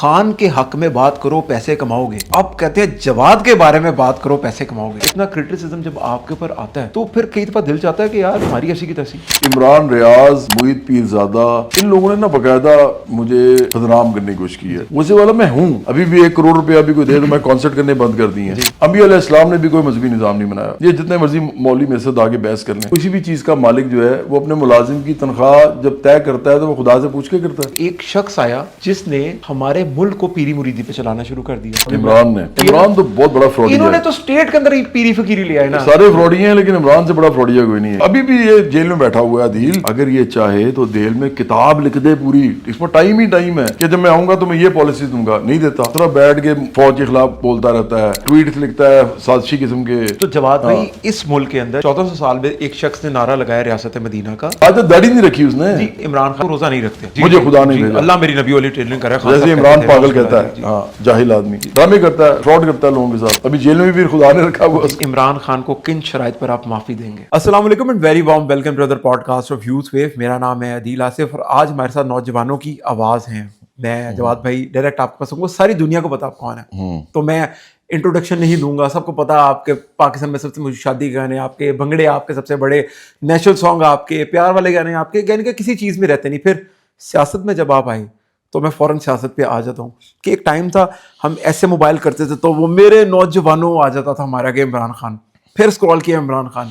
خان کے حق میں بات کرو پیسے کماؤ گے, اب کہتے ہیں جواد کے بارے میں بات کرو پیسے کماؤ گے. اتنا کرٹیسزم جب آپ کے اوپر آتا ہے تو پھر کئی دفعہ دل چاہتا ہے کہ یار ہماری ایسی کی تیسی. عمران ریاض, محیط پیرزادہ, ان لوگوں نے نا باقاعدہ مجھے بدنام کرنے کی کوشش کی ہے. مجھے والا میں ہوں, ابھی بھی 1 کروڑ روپیہ بھی کوئی دے تو میں کانسرٹ کرنے بند کر دی ہیں. انبیاء علیہ السلام نے بھی کوئی مذہبی نظام نہیں بنایا. یہ جتنے مرضی مولوی میرے سے آگے بحث کر لیں, کسی بھی چیز کا مالک جو ہے وہ اپنے ملازم کی تنخواہ جب طے کرتا ہے تو وہ خدا سے پوچھ کے کرتا ہے. ایک شخص آیا جس نے ہمارے ملک کو پیری مریدی پہ چلانا شروع کر دیا. عمران تو بہت بڑا فراڈی ہے. انہوں نے تو اسٹیٹ کے اندر ہی پیری فقیری لے آئے نا. سارے فراڈی ہیں لیکن عمران سے بڑا فراڈیا کوئی نہیں ہے. ابھی بھی یہ جیل میں بیٹھا ہوا ہے عدیل, اگر یہ چاہے تو جیل میں کتاب لکھ دے پوری, اس میں ٹائم ہی ٹائم ہے کہ جب میں آؤں گا تو میں یہ پالیسی دوں گا, نہیں دیتا. تھوڑا بیٹھ کے فوج کے خلاف بولتا رہتا ہے, ٹویٹ لکھتا ہے سازشی قسم کے. تو جواد بھائی اس ملک کے اندر 1400 سال میں ایک شخص نے نعرہ لگایا ریاست مدینہ کا, آج تک داڑھی نہیں رکھی اس نے. جی عمران خان روزہ نہیں رکھتے. مجھے خدا نہیں بھیجا, اللہ میری نبی والی ٹریننگ کرے. جیسے عمران پاگل کہتا ہے, ہاں جاہل آدمی, ڈرامے کرتا ہے, فراڈ کرتا ہے لوگوں کے ساتھ. ابھی جیل میں بھی خدا نے رکھا ہوا. عمران خان کو کن شرائط پر آپ معافی دیں گے؟ السلام علیکم and very warm welcome to other podcast of youth view. میرا نام ہے عدیل آصف اور آج ہمارے ساتھ نوجوانوں کی آواز ہیں. میں جواد بھائی ڈائریکٹ آپ کے پاس ہوں, ساری دنیا کو پتا آپ کون ہے, تو میں انٹروڈکشن نہیں دوں گا. سب کو پتا آپ کے پاکستان میں سب سے مشہور شادی گانے آپ کے, بھنگڑے آپ کے سب سے بڑے, نیشنل سانگ آپ کے, پیار والے گانے آپ کے, یعنی کہ کسی چیز میں رہتے نہیں. پھر سیاست میں جب آپ آئے تو میں فوراً سیاست پہ آ جاتا ہوں کہ ایک ٹائم تھا ہم ایسے موبائل کرتے تھے تو وہ میرے نوجوانوں آ جاتا تھا ہمارا کہ عمران خان. پھر اسکرول کیا عمران خان.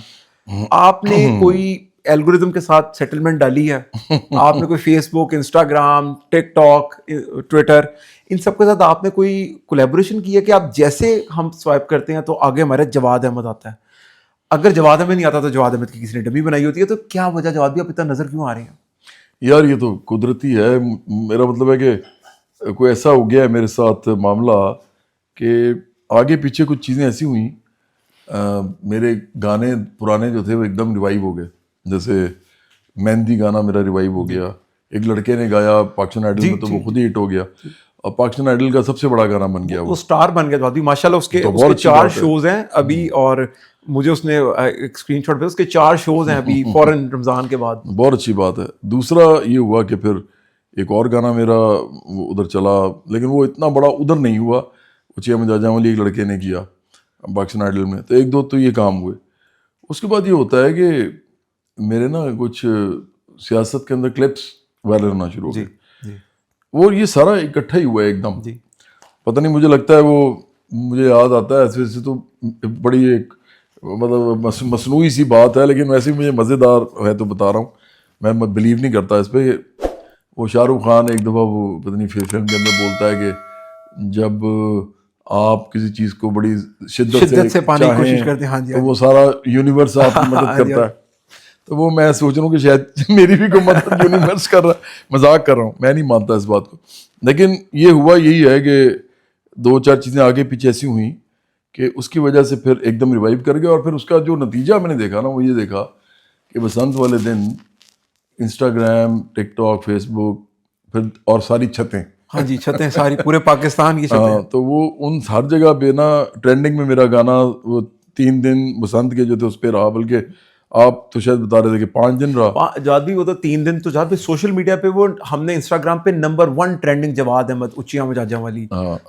آپ نے کوئی الگوریدم کے ساتھ سیٹلمنٹ ڈالی ہے؟ آپ نے کوئی فیس بک, انسٹاگرام, ٹک ٹاک, ٹویٹر, ان سب کے ساتھ آپ نے کوئی کولیبوریشن کی ہے کہ آپ جیسے ہم سوائپ کرتے ہیں تو آگے ہمارے جواد احمد آتا ہے؟ اگر جواد احمد نہیں آتا تو جواد احمد کی کسی نے ڈمی بنائی ہوتی ہے, تو کیا وجہ جواد بھی آپ اتنا نظر کیوں آ رہے ہیں؟ یار یہ تو قدرتی ہے. میرا مطلب ہے کہ کوئی ایسا ہو گیا ہے میرے ساتھ معاملہ کہ آگے پیچھے کچھ چیزیں ایسی ہوئیں, میرے گانے پرانے جو تھے وہ ایک دم ریوائیو ہو گئے. جیسے مہندی گانا میرا ریوائیو ہو گیا, ایک لڑکے نے گایا پاکستان آئیڈل میں تو وہ خود ہی ہٹ ہو گیا, اور پاکستان آئیڈل کا سب سے بڑا گانا بن گیا, وہ سٹار بن گیا. تو ماشاء اللہ اس کے 4 شوز ہیں ابھی, اور مجھے اس نے ایک اسکرین شاٹ پہ اس کے 4 شوز ہیں ابھی فوراً رمضان کے بعد. بہت اچھی بات ہے. دوسرا یہ ہوا کہ پھر ایک اور گانا میرا ادھر چلا, لیکن وہ اتنا بڑا ادھر نہیں ہوا. وہ چھ مجاجاں والی ایک لڑکے نے کیا پاکستان آئیڈل میں, تو 1-2 تو یہ کام ہوئے. اس کے بعد یہ ہوتا ہے کہ میرے نا کچھ سیاست کے اندر کلپس وائرل ہونا شروع ہو گئے. وہ یہ سارا اکٹھا ہی ہوا ہے ایک دم. پتہ نہیں, مجھے لگتا ہے وہ مجھے یاد آتا ہے ایسے تو بڑی ایک مطلب مصنوعی سی بات ہے, لیکن ویسے مجھے مزیدار ہے تو بتا رہا ہوں. میں بلیو نہیں کرتا اس پہ. وہ شاہ رخ خان ایک دفعہ وہ پتہ نہیں فلم کے اندر بولتا ہے کہ جب آپ کسی چیز کو بڑی شدت سے پانے کی کوشش کرتے ہیں تو وہ سارا یونیورس آپ کی مدد کرتا ہے. تو وہ میں سوچ رہا ہوں کہ شاید میری بھی کوئی مدد یونیورس کر رہا ہے. مذاق کر رہا ہوں, میں نہیں مانتا اس بات کو. لیکن یہ ہوا یہی ہے کہ 2-4 چیزیں آگے پیچھے ایسی ہوئیں کہ اس کی وجہ سے پھر ایک دم ریوائیو کر گیا. اور پھر اس کا جو نتیجہ میں نے دیکھا نا وہ یہ دیکھا کہ بسنت والے دن انسٹاگرام, ٹک ٹاک, فیس بک, پھر اور ساری چھتیں, ہاں جی چھتیں ساری پورے پاکستان کی چھتیں, تو وہ ان ہر جگہ پہ نا ٹرینڈنگ میں میرا گانا وہ 3 دن بسنت کے جو تھے اس پہ رہا, بلکہ آپ تو شاید بتا رہے تھے کہ 5 دن رہا. جواد بھی وہ تو 3 دن. تو جواد بھی سوشل میڈیا پہ وہ ہم نے انسٹاگرام پہ نمبر 1 ٹرینڈنگ جواد احمد اچیاں مجاجاں والی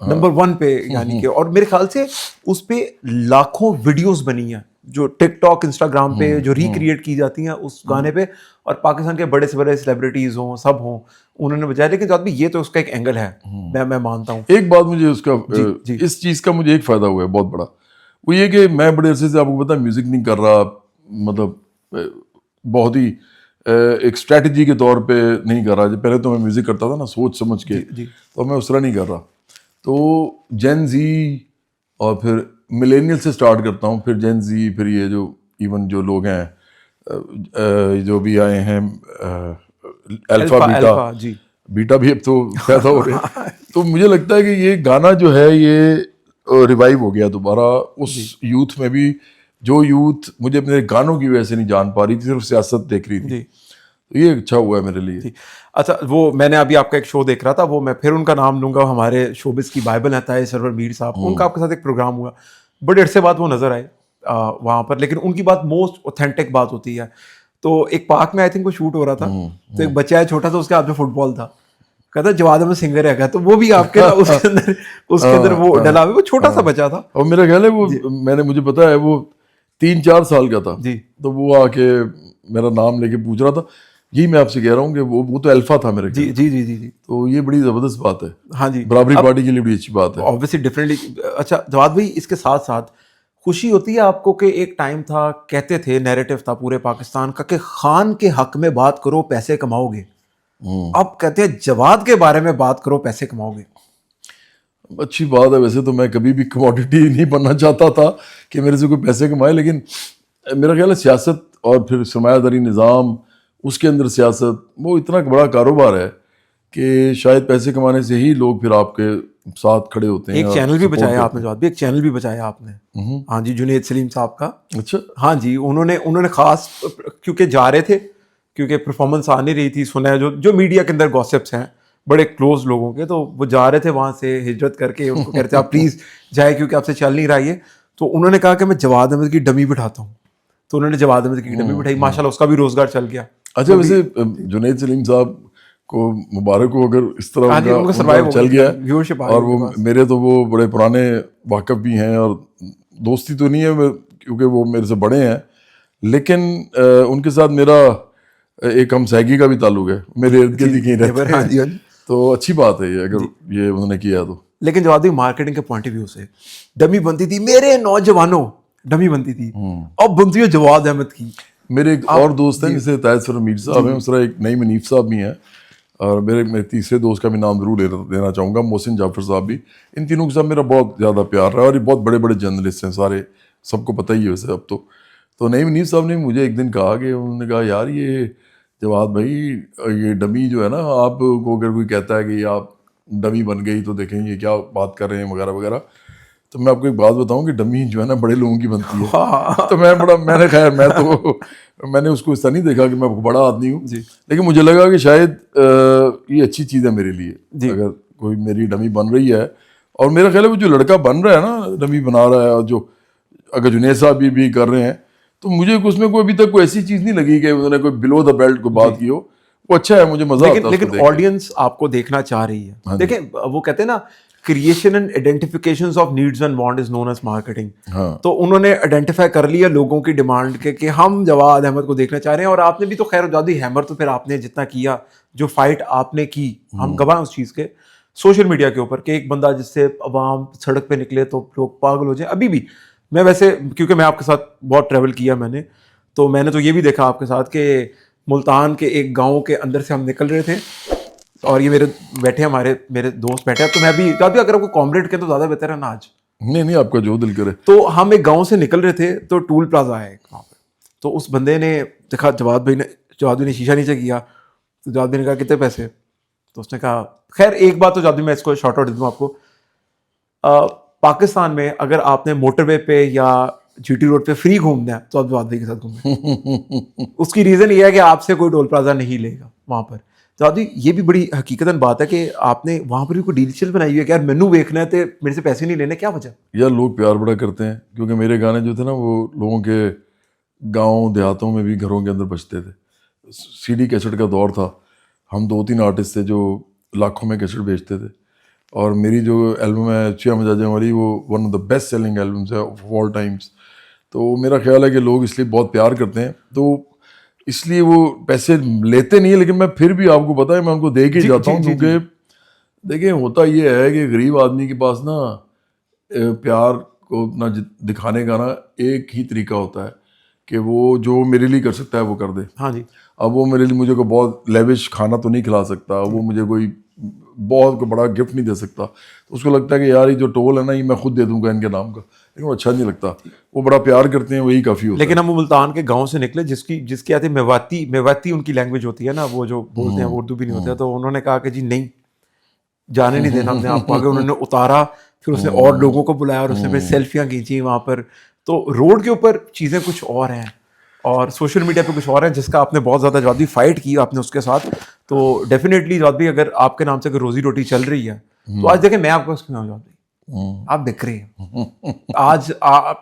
نمبر 1 پہ, یعنی کہ, اور میرے خیال سے اس پہ لاکھوں ویڈیوز بنی ہیں جو ٹک ٹاک, انسٹاگرام پہ جو ریکریٹ کی جاتی ہیں اس گانے پہ, اور پاکستان کے بڑے سے بڑے سیلیبریٹیز ہوں, سب ہوں, انہوں نے بجایا. لیکن جواد بھی یہ تو اس کا ایک اینگل ہے, میں مانتا ہوں. ایک بات مجھے اس کا اس چیز کا مجھے ایک فائدہ ہوا ہے بہت بڑا, وہ یہ کہ میں بڑے عرصے سے آپ کو پتا میوزک نہیں کر رہا, مطلب بہت ہی ایک اسٹریٹجی کے طور پہ نہیں کر رہا. پہلے تو میں میوزک کرتا تھا نا سوچ سمجھ کے, تو میں اس طرح نہیں کر رہا. تو جین زی اور پھر ملینیل سے سٹارٹ کرتا ہوں, پھر جین زی, پھر یہ جو ایون جو لوگ ہیں جو بھی آئے ہیں الفا بیٹا بھی اب تو پیدا ہو رہے ہیں. تو مجھے لگتا ہے کہ یہ گانا جو ہے یہ ریوائیو ہو گیا دوبارہ اس یوتھ میں بھی, جو یوتھ مجھے اپنے گانوں کی وجہ سے نہیں جان پا رہی تھی, صرف سیاست دیکھ رہی تھی. تو یہ اچھا ہوا ہے میرے لیے. اچھا, وہ میں نے ابھی آپ کا ایک شو دیکھ رہا تھا, وہ میں پھر ان کا نام لوں گا, ہمارے شوبز کی بائبل ہے طاہر سرور میر صاحب, ان کا آپ کے ساتھ ایک پروگرام ہوا, بڑے عرصے بعد وہ نظر آئے وہاں پر, لیکن ان کی بات موسٹ اوتھینٹک بات ہوتی ہے. تو ایک پارک میں آئی تھنک وہ شوٹ ہو رہا تھا, تو ایک بچہ ہے چھوٹا سا, اس کے ہاتھ میں فٹ بال تھا, کہتا جواد احمد سنگر ہے, تو وہ بھی آپ کے اس کے اندر وہ ڈلا ہوا, وہ چھوٹا سا بچہ تھا. اور میرا خیال ہے وہ میں نے, مجھے پتا ہے وہ 3-4 سال کا تھا, تو وہ آ کے میرا نام لے کے پوچھ رہا تھا. یہی میں آپ سے کہہ رہا ہوں کہ وہ تو الفا تھا میرے. جی جی جی جی. تو یہ بڑی زبردست بات ہے. ہاں جی, برابری پارٹی کے لیے بڑی اچھی بات ہے. obviously differently. اچھا جواد بھائی, اس کے ساتھ ساتھ خوشی ہوتی ہے آپ کو کہ ایک ٹائم تھا, کہتے تھے, نیریٹو تھا پورے پاکستان کا کہ خان کے حق میں بات کرو پیسے کماؤ گے, اب کہتے ہیں جواد کے بارے میں بات کرو پیسے کماؤ گے. اچھی بات ہے. ویسے تو میں کبھی بھی کموڈیٹی نہیں بننا چاہتا تھا کہ میرے سے کوئی پیسے کمائے, لیکن میرا خیال ہے سیاست اور پھر سرمایہ داری نظام, اس کے اندر سیاست, وہ اتنا بڑا کاروبار ہے کہ شاید پیسے کمانے سے ہی لوگ پھر آپ کے ساتھ کھڑے ہوتے ہیں. ایک چینل بھی بچایا آپ نے جواد بھی, ایک چینل بھی بچایا آپ نے. ہاں جی, جنید سلیم صاحب کا. اچھا. ہاں جی, انہوں نے خاص کیونکہ جا رہے تھے, کیونکہ پرفارمنس آ نہیں رہی تھی, سنا ہے جو میڈیا کے اندر گوسپس ہیں بڑے کلوز لوگوں کے, تو وہ جا رہے تھے وہاں سے ہجرت کر کے, ان کو کہتے آپ پلیز جائے کیونکہ آپ سے چل نہیں رہا یہ. تو انہوں نے کہا کہ میں جواد احمد کی ڈمی بٹھاتا ہوں, تو انہوں نے جواد احمد کی ڈمی بٹھائی, ماشاء اللہ اس کا بھی روزگار چل گیا. اچھا, ویسے جنید سلیم صاحب کو مبارک ہو اگر اس طرح ان کا چل گیا ہے, اور وہ میرے تو وہ بڑے پرانے واقف بھی ہیں, اور دوستی تو نہیں ہے کیونکہ وہ میرے سے بڑے ہیں, لیکن ان کے ساتھ میرا ایک ہم سائیکی کا بھی تعلق ہے, میرے ارد گرد ہی کہیں رہتے ہیں, تو اچھی بات ہے یہ اگر یہ انہوں نے کیا تو. لیکن جواد مارکیٹنگ کے پوائنٹ آف ویو سے ڈمی بنتی تھی میرے نوجوانوں, ڈمی بنتی تھی, اب بنتی ہے جواد احمد کی. میرے ایک اور دوست ہیں جیسے طاہر سر میر صاحب ہیں, اس طرح ایک نئی منیف صاحب بھی ہیں, اور میرے تیسرے دوست کا بھی نام ضرور لینا چاہوں گا, محسن جعفر صاحب بھی. ان تینوں کے ساتھ میرا بہت زیادہ پیار رہا, اور یہ بہت بڑے بڑے جرنلسٹ ہیں سارے, سب کو پتہ ہی ہے ویسے اب تو نئی منیف صاحب نے مجھے ایک دن کہا کہ انہوں نے کہا یار یہ جواد بھائی یہ ڈمی جو ہے نا, آپ کو اگر کوئی کہتا ہے کہ یہ آپ ڈمی بن گئی تو دیکھیں یہ کیا بات کر رہے ہیں وغیرہ وغیرہ, تو میں آپ کو ایک بات بتاؤں کہ ڈمی جو ہے نا بڑے لوگوں کی بنتی ہے. تو میں نے خیر میں نے اس کو اس طرح نہیں دیکھا کہ میں بڑا آدمی ہوں, لیکن مجھے لگا کہ شاید یہ اچھی چیز ہے میرے لیے اگر کوئی میری ڈمی بن رہی ہے. اور میرا خیال ہے وہ جو لڑکا بن رہا ہے نا, ڈمی بنا رہا ہے, اور جو اگر جنید صاحب بھی کر رہے ہیں, تو مجھے اس میں کوئی ابھی تک کوئی ایسی چیز نہیں لگی کہ انہوں نے کوئی بلو دا بیلٹ کو بات کی ہو. وہ اچھا ہے, مجھے مزہ آتا ہے. لیکن آڈینس آپ کو دیکھنا چاہ رہی ہے. دیکھیں وہ کہتے ہیں نا creation and identification of needs and want is known as marketing. تو انہوں نے آئیڈینٹیفائی کر لیا لوگوں کی ڈیمانڈ کے کہ ہم جواد احمد کو دیکھنا چاہ رہے ہیں. اور آپ نے بھی تو خیر جادی ہیمر تو پھر آپ نے جتنا کیا, جو فائٹ آپ نے کی, ہم گواہ اس چیز کے سوشل میڈیا کے اوپر, کہ ایک بندہ جس سے عوام سڑک پہ نکلے تو لوگ پاگل ہو جائیں. ابھی بھی میں ویسے کیونکہ میں آپ کے ساتھ بہت ٹریول کیا میں نے, تو میں نے تو یہ بھی دیکھا آپ کے ساتھ کہ ملتان کے ایک گاؤں کے اندر سے ہم نکل رہے تھے, اور یہ میرے بیٹھے میرے دوست بیٹھے, تو میں بھی چاہتی ہوں اگر آپ کو کامریڈ کے تو زیادہ بہتر ہے نا آج. نہیں آپ کا جو دل کرے. تو ہم ایک گاؤں سے نکل رہے تھے, تو ٹول پلازا ہے وہاں پہ, تو اس بندے نے دیکھا جواد بھائی نے شیشہ نیچے کیا, تو جواد بھائی نے کہا کتنے پیسے, تو اس نے کہا خیر ایک بات تو جواد بھائی میں اس کو شارٹ آؤٹ دے دوں آپ کو, پاکستان میں اگر آپ نے موٹر وے پہ یا جی ٹی روڈ پہ فری گھومنا ہے تو آپ جواد بھائی کے ساتھ گھومیں. اس کی ریزن یہ ہے کہ آپ سے کوئی ٹول پلازا نہیں لے گا وہاں پر. جواد بھائی یہ بھی بڑی حقیقتاً بات ہے کہ آپ نے وہاں پر بھی کوئی ڈیل شیل بنائی ہوئی ہے کہ یار مینو دیکھنا ہے تو میرے سے پیسے نہیں لینے, کیا وجہ؟ یار لوگ پیار بڑا کرتے ہیں, کیونکہ میرے گانے جو تھے نا وہ لوگوں کے گاؤں دیہاتوں میں بھی گھروں کے اندر بجتے تھے. سی ڈی کیسٹ کا دور تھا, ہم 2-3 آرٹسٹ تھے جو لاکھوں میں کیسٹ بیچتے تھے, اور میری جو البم ہے چیا مجاجیں والی وہ one of the best selling albums ہے آف آل ٹائمس. تو میرا خیال ہے کہ لوگ اس لیے بہت پیار کرتے ہیں, تو اس لیے وہ پیسے لیتے نہیں ہیں, لیکن میں پھر بھی آپ کو پتہ ہے میں ان کو دے کے ہی جاتا ہوں, کیونکہ دیکھیں ہوتا یہ ہے کہ غریب آدمی کے پاس نا پیار کو اپنا دکھانے کا نا ایک ہی طریقہ ہوتا ہے کہ وہ جو میرے لیے کر سکتا ہے وہ کر دے. ہاں جی. اب وہ میرے لیے مجھے کوئی بہت لیوش کھانا تو نہیں کھلا سکتا, وہ مجھے کوئی بہت کو بڑا گفٹ نہیں دے سکتا, تو اس کو لگتا ہے کہ یار یہ جو ٹول ہے نا یہ میں خود دے دوں گا ان کے نام کا, لیکن وہ اچھا نہیں لگتا. وہ بڑا پیار کرتے ہیں, وہی کافی ہوتا ہے. لیکن ہم وہ ملتان کے گاؤں سے نکلے جس کی آتی میواتی ان کی لینگویج ہوتی ہے نا, وہ جو بولتے ہیں اردو بھی نہیں ہوتا, تو انہوں نے کہا کہ جی نہیں جانے نہیں دینا ہم نے آپ کو آگے. انہوں نے اتارا, پھر اس نے اور لوگوں کو بلایا, اور اس نے پھر سیلفیاں کھینچی وہاں پر. تو روڈ کے اوپر چیزیں کچھ اور ہیں اور سوشل میڈیا پہ کچھ اور ہیں, جس کا آپ نے بہت زیادہ جواد بھی فائٹ کی آپ نے اس کے ساتھ. تو ڈیفینیٹلی جواد بھی اگر آپ کے نام سے اگر روزی روٹی چل رہی ہے تو آج دیکھیں میں آپ کو اس کے نام جواد بھی آپ بک رہے ہیں. آج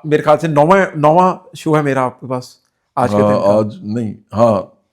میرے خیال سے 9واں شو ہے میرا آپ کے پاس آج کے دن. آج نہیں, ہاں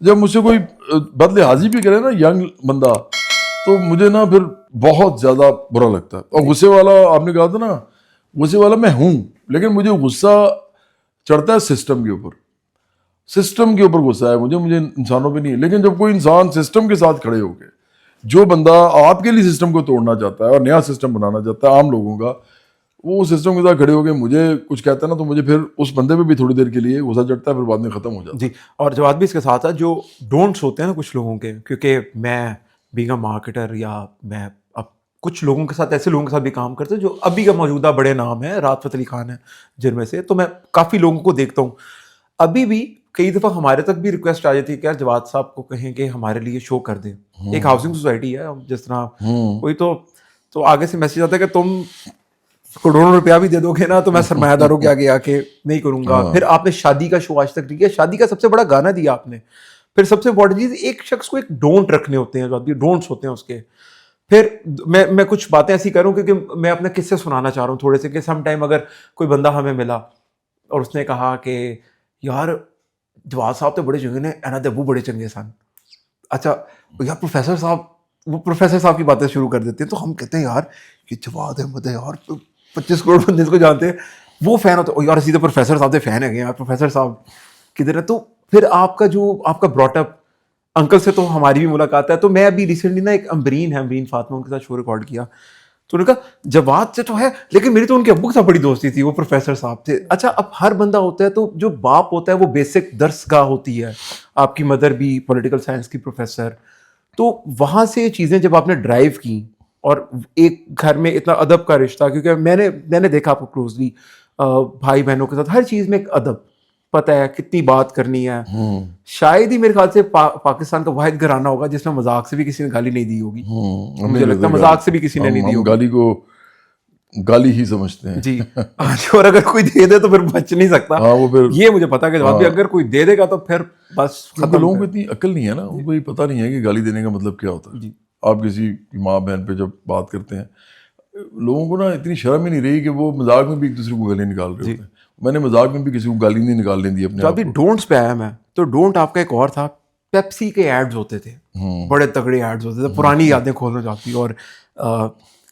جب مجھ سے کوئی بد لحاظی بھی کرے نا ینگ بندہ, تو مجھے نا پھر بہت زیادہ برا لگتا ہے. اور غصے والا آپ نے کہا تھا نا, غصے والا میں ہوں, لیکن مجھے غصہ چڑھتا ہے سسٹم کے اوپر. سسٹم کے اوپر غصہ ہے مجھے انسانوں پہ نہیں. لیکن جب کوئی انسان سسٹم کے ساتھ کھڑے ہو کے, جو بندہ آپ کے لیے سسٹم کو توڑنا چاہتا ہے اور نیا سسٹم بنانا چاہتا ہے عام لوگوں کا, وہ سسٹم کے ساتھ کھڑے ہو کے مجھے کچھ کہتا ہے نا, تو مجھے پھر اس بندے پہ بھی تھوڑی دیر کے لیے غصہ چڑھتا ہے, پھر بعد میں ختم ہو جاتا ہے. جی, اور جواب بھی اس کے ساتھ ہے, جو ڈونٹس ہوتے ہیں نا کچھ لوگوں کے, کیونکہ میں بینگ اے مارکیٹر یا میں اب کچھ لوگوں کے ساتھ, ایسے لوگوں کے ساتھ بھی کام کرتے ہیں جو ابھی کا موجودہ بڑے نام ہیں, رات فتح علی خان ہیں جن میں سے, تو میں کافی لوگوں کو دیکھتا ہوں. ابھی بھی کئی دفعہ ہمارے تک بھی ریکویسٹ آ جاتی ہے کہ یار جواد صاحب کو کہیں کہ ہمارے لیے شو کر دیں. ایک ہاؤسنگ سوسائٹی ہے, جس طرح کوئی تو آگے سے میسج آتا ہے کہ تم کروڑوں روپیہ بھی دے دو گے نا تو میں سرمایہ داروں کے آگے آ کے نہیں کروں گا. پھر آپ نے شادی کا شو آج تک نہیں کیا, شادی کا سب سے بڑا گانا دیا آپ نے. پھر سب سے امپورٹنٹ چیز, ایک شخص کو ایک ڈونٹ رکھنے ہوتے ہیں, جو ڈونٹس ہوتے ہیں اس کے. پھر میں کچھ باتیں ایسی کروں کیونکہ میں اپنے قصے سنانا چاہ رہا ہوں تھوڑے سے, کہ سم ٹائم اگر کوئی بندہ ہمیں ملا اور اس نے کہا کہ یار جواد صاحب تو بڑے چنگے نے, اینا تے ابو بڑے چنگے سن. اچھا یار پروفیسر صاحب, وہ پروفیسر صاحب کی باتیں شروع کر دیتے ہیں, تو ہم کہتے ہیں یار یہ جواد احمد ہے یار, 25 کروڑ بندے اس کو جانتے ہیں, وہ فین ہوتے ہیں, یار اسی تو پروفیسر صاحب کے فین ہے یار, پروفیسر صاحب کدھر ہے. تو پھر آپ کا جو آپ کا براٹ اپ انکل سے تو ہماری بھی ملاقات ہے. تو میں ابھی ریسنٹلی نا ایک امبرین فاطمہ, ان کے ساتھ شو ریکارڈ کیا, تو انہوں نے کہا جواد سے تو ہے لیکن میری تو ان کے ابو کے ساتھ بڑی دوستی تھی, وہ پروفیسر صاحب تھے. اچھا اب ہر بندہ ہوتا ہے, تو جو باپ ہوتا ہے وہ بیسک درس گاہ ہوتی ہے. آپ کی مدر بھی پولیٹیکل سائنس کی پروفیسر, تو وہاں سے چیزیں جب آپ نے ڈرائیو کی, اور ایک گھر میں اتنا ادب کا رشتہ, کیونکہ میں نے دیکھا آپ کو کلوزلی بھائی بہنوں کے ساتھ ہر چیز میں ایک ادب, پتہ ہے کتنی بات کرنی ہے. شاید ہی میرے خیال سے پاکستان کا واحد گھرانہ ہوگا جس میں مذاق سے بھی کسی نے گالی نہیں دی ہوگی. مجھے لگتا ہے مذاق سے بھی کسی نے نہیں دی ہوگی. گالی کو گالی ہی سمجھتے ہیں. جی, اور اگر کوئی دے دے تو پھر بچ نہیں سکتا. یہ مجھے پتا کہ جواب بھی اگر کوئی دے دے گا تو پھر بس ختم. لوگوں کو اتنی عقل نہیں ہے نا, ان کو یہ پتہ نہیں ہے کہ گالی دینے کا مطلب کیا ہوتا ہے. آپ کسی ماں بہن پہ جب بات کرتے ہیں, لوگوں کو نا اتنی شرم ہی نہیں رہی کہ وہ مذاق میں بھی ایک دوسرے کو گالی نکال رہے ہوتے ہیں. میں نے مذاق میں بھی کسی کو گالی نہیں نکالنے دی اپنے. جو ابھی ڈونٹس پہ آیا میں, تو ڈونٹ آپ کا ایک اور تھا, پیپسی کے ایڈز ہوتے تھے, بڑے تگڑے ایڈز ہوتے تھے, پرانی یادیں کھولنا چاہتی. اور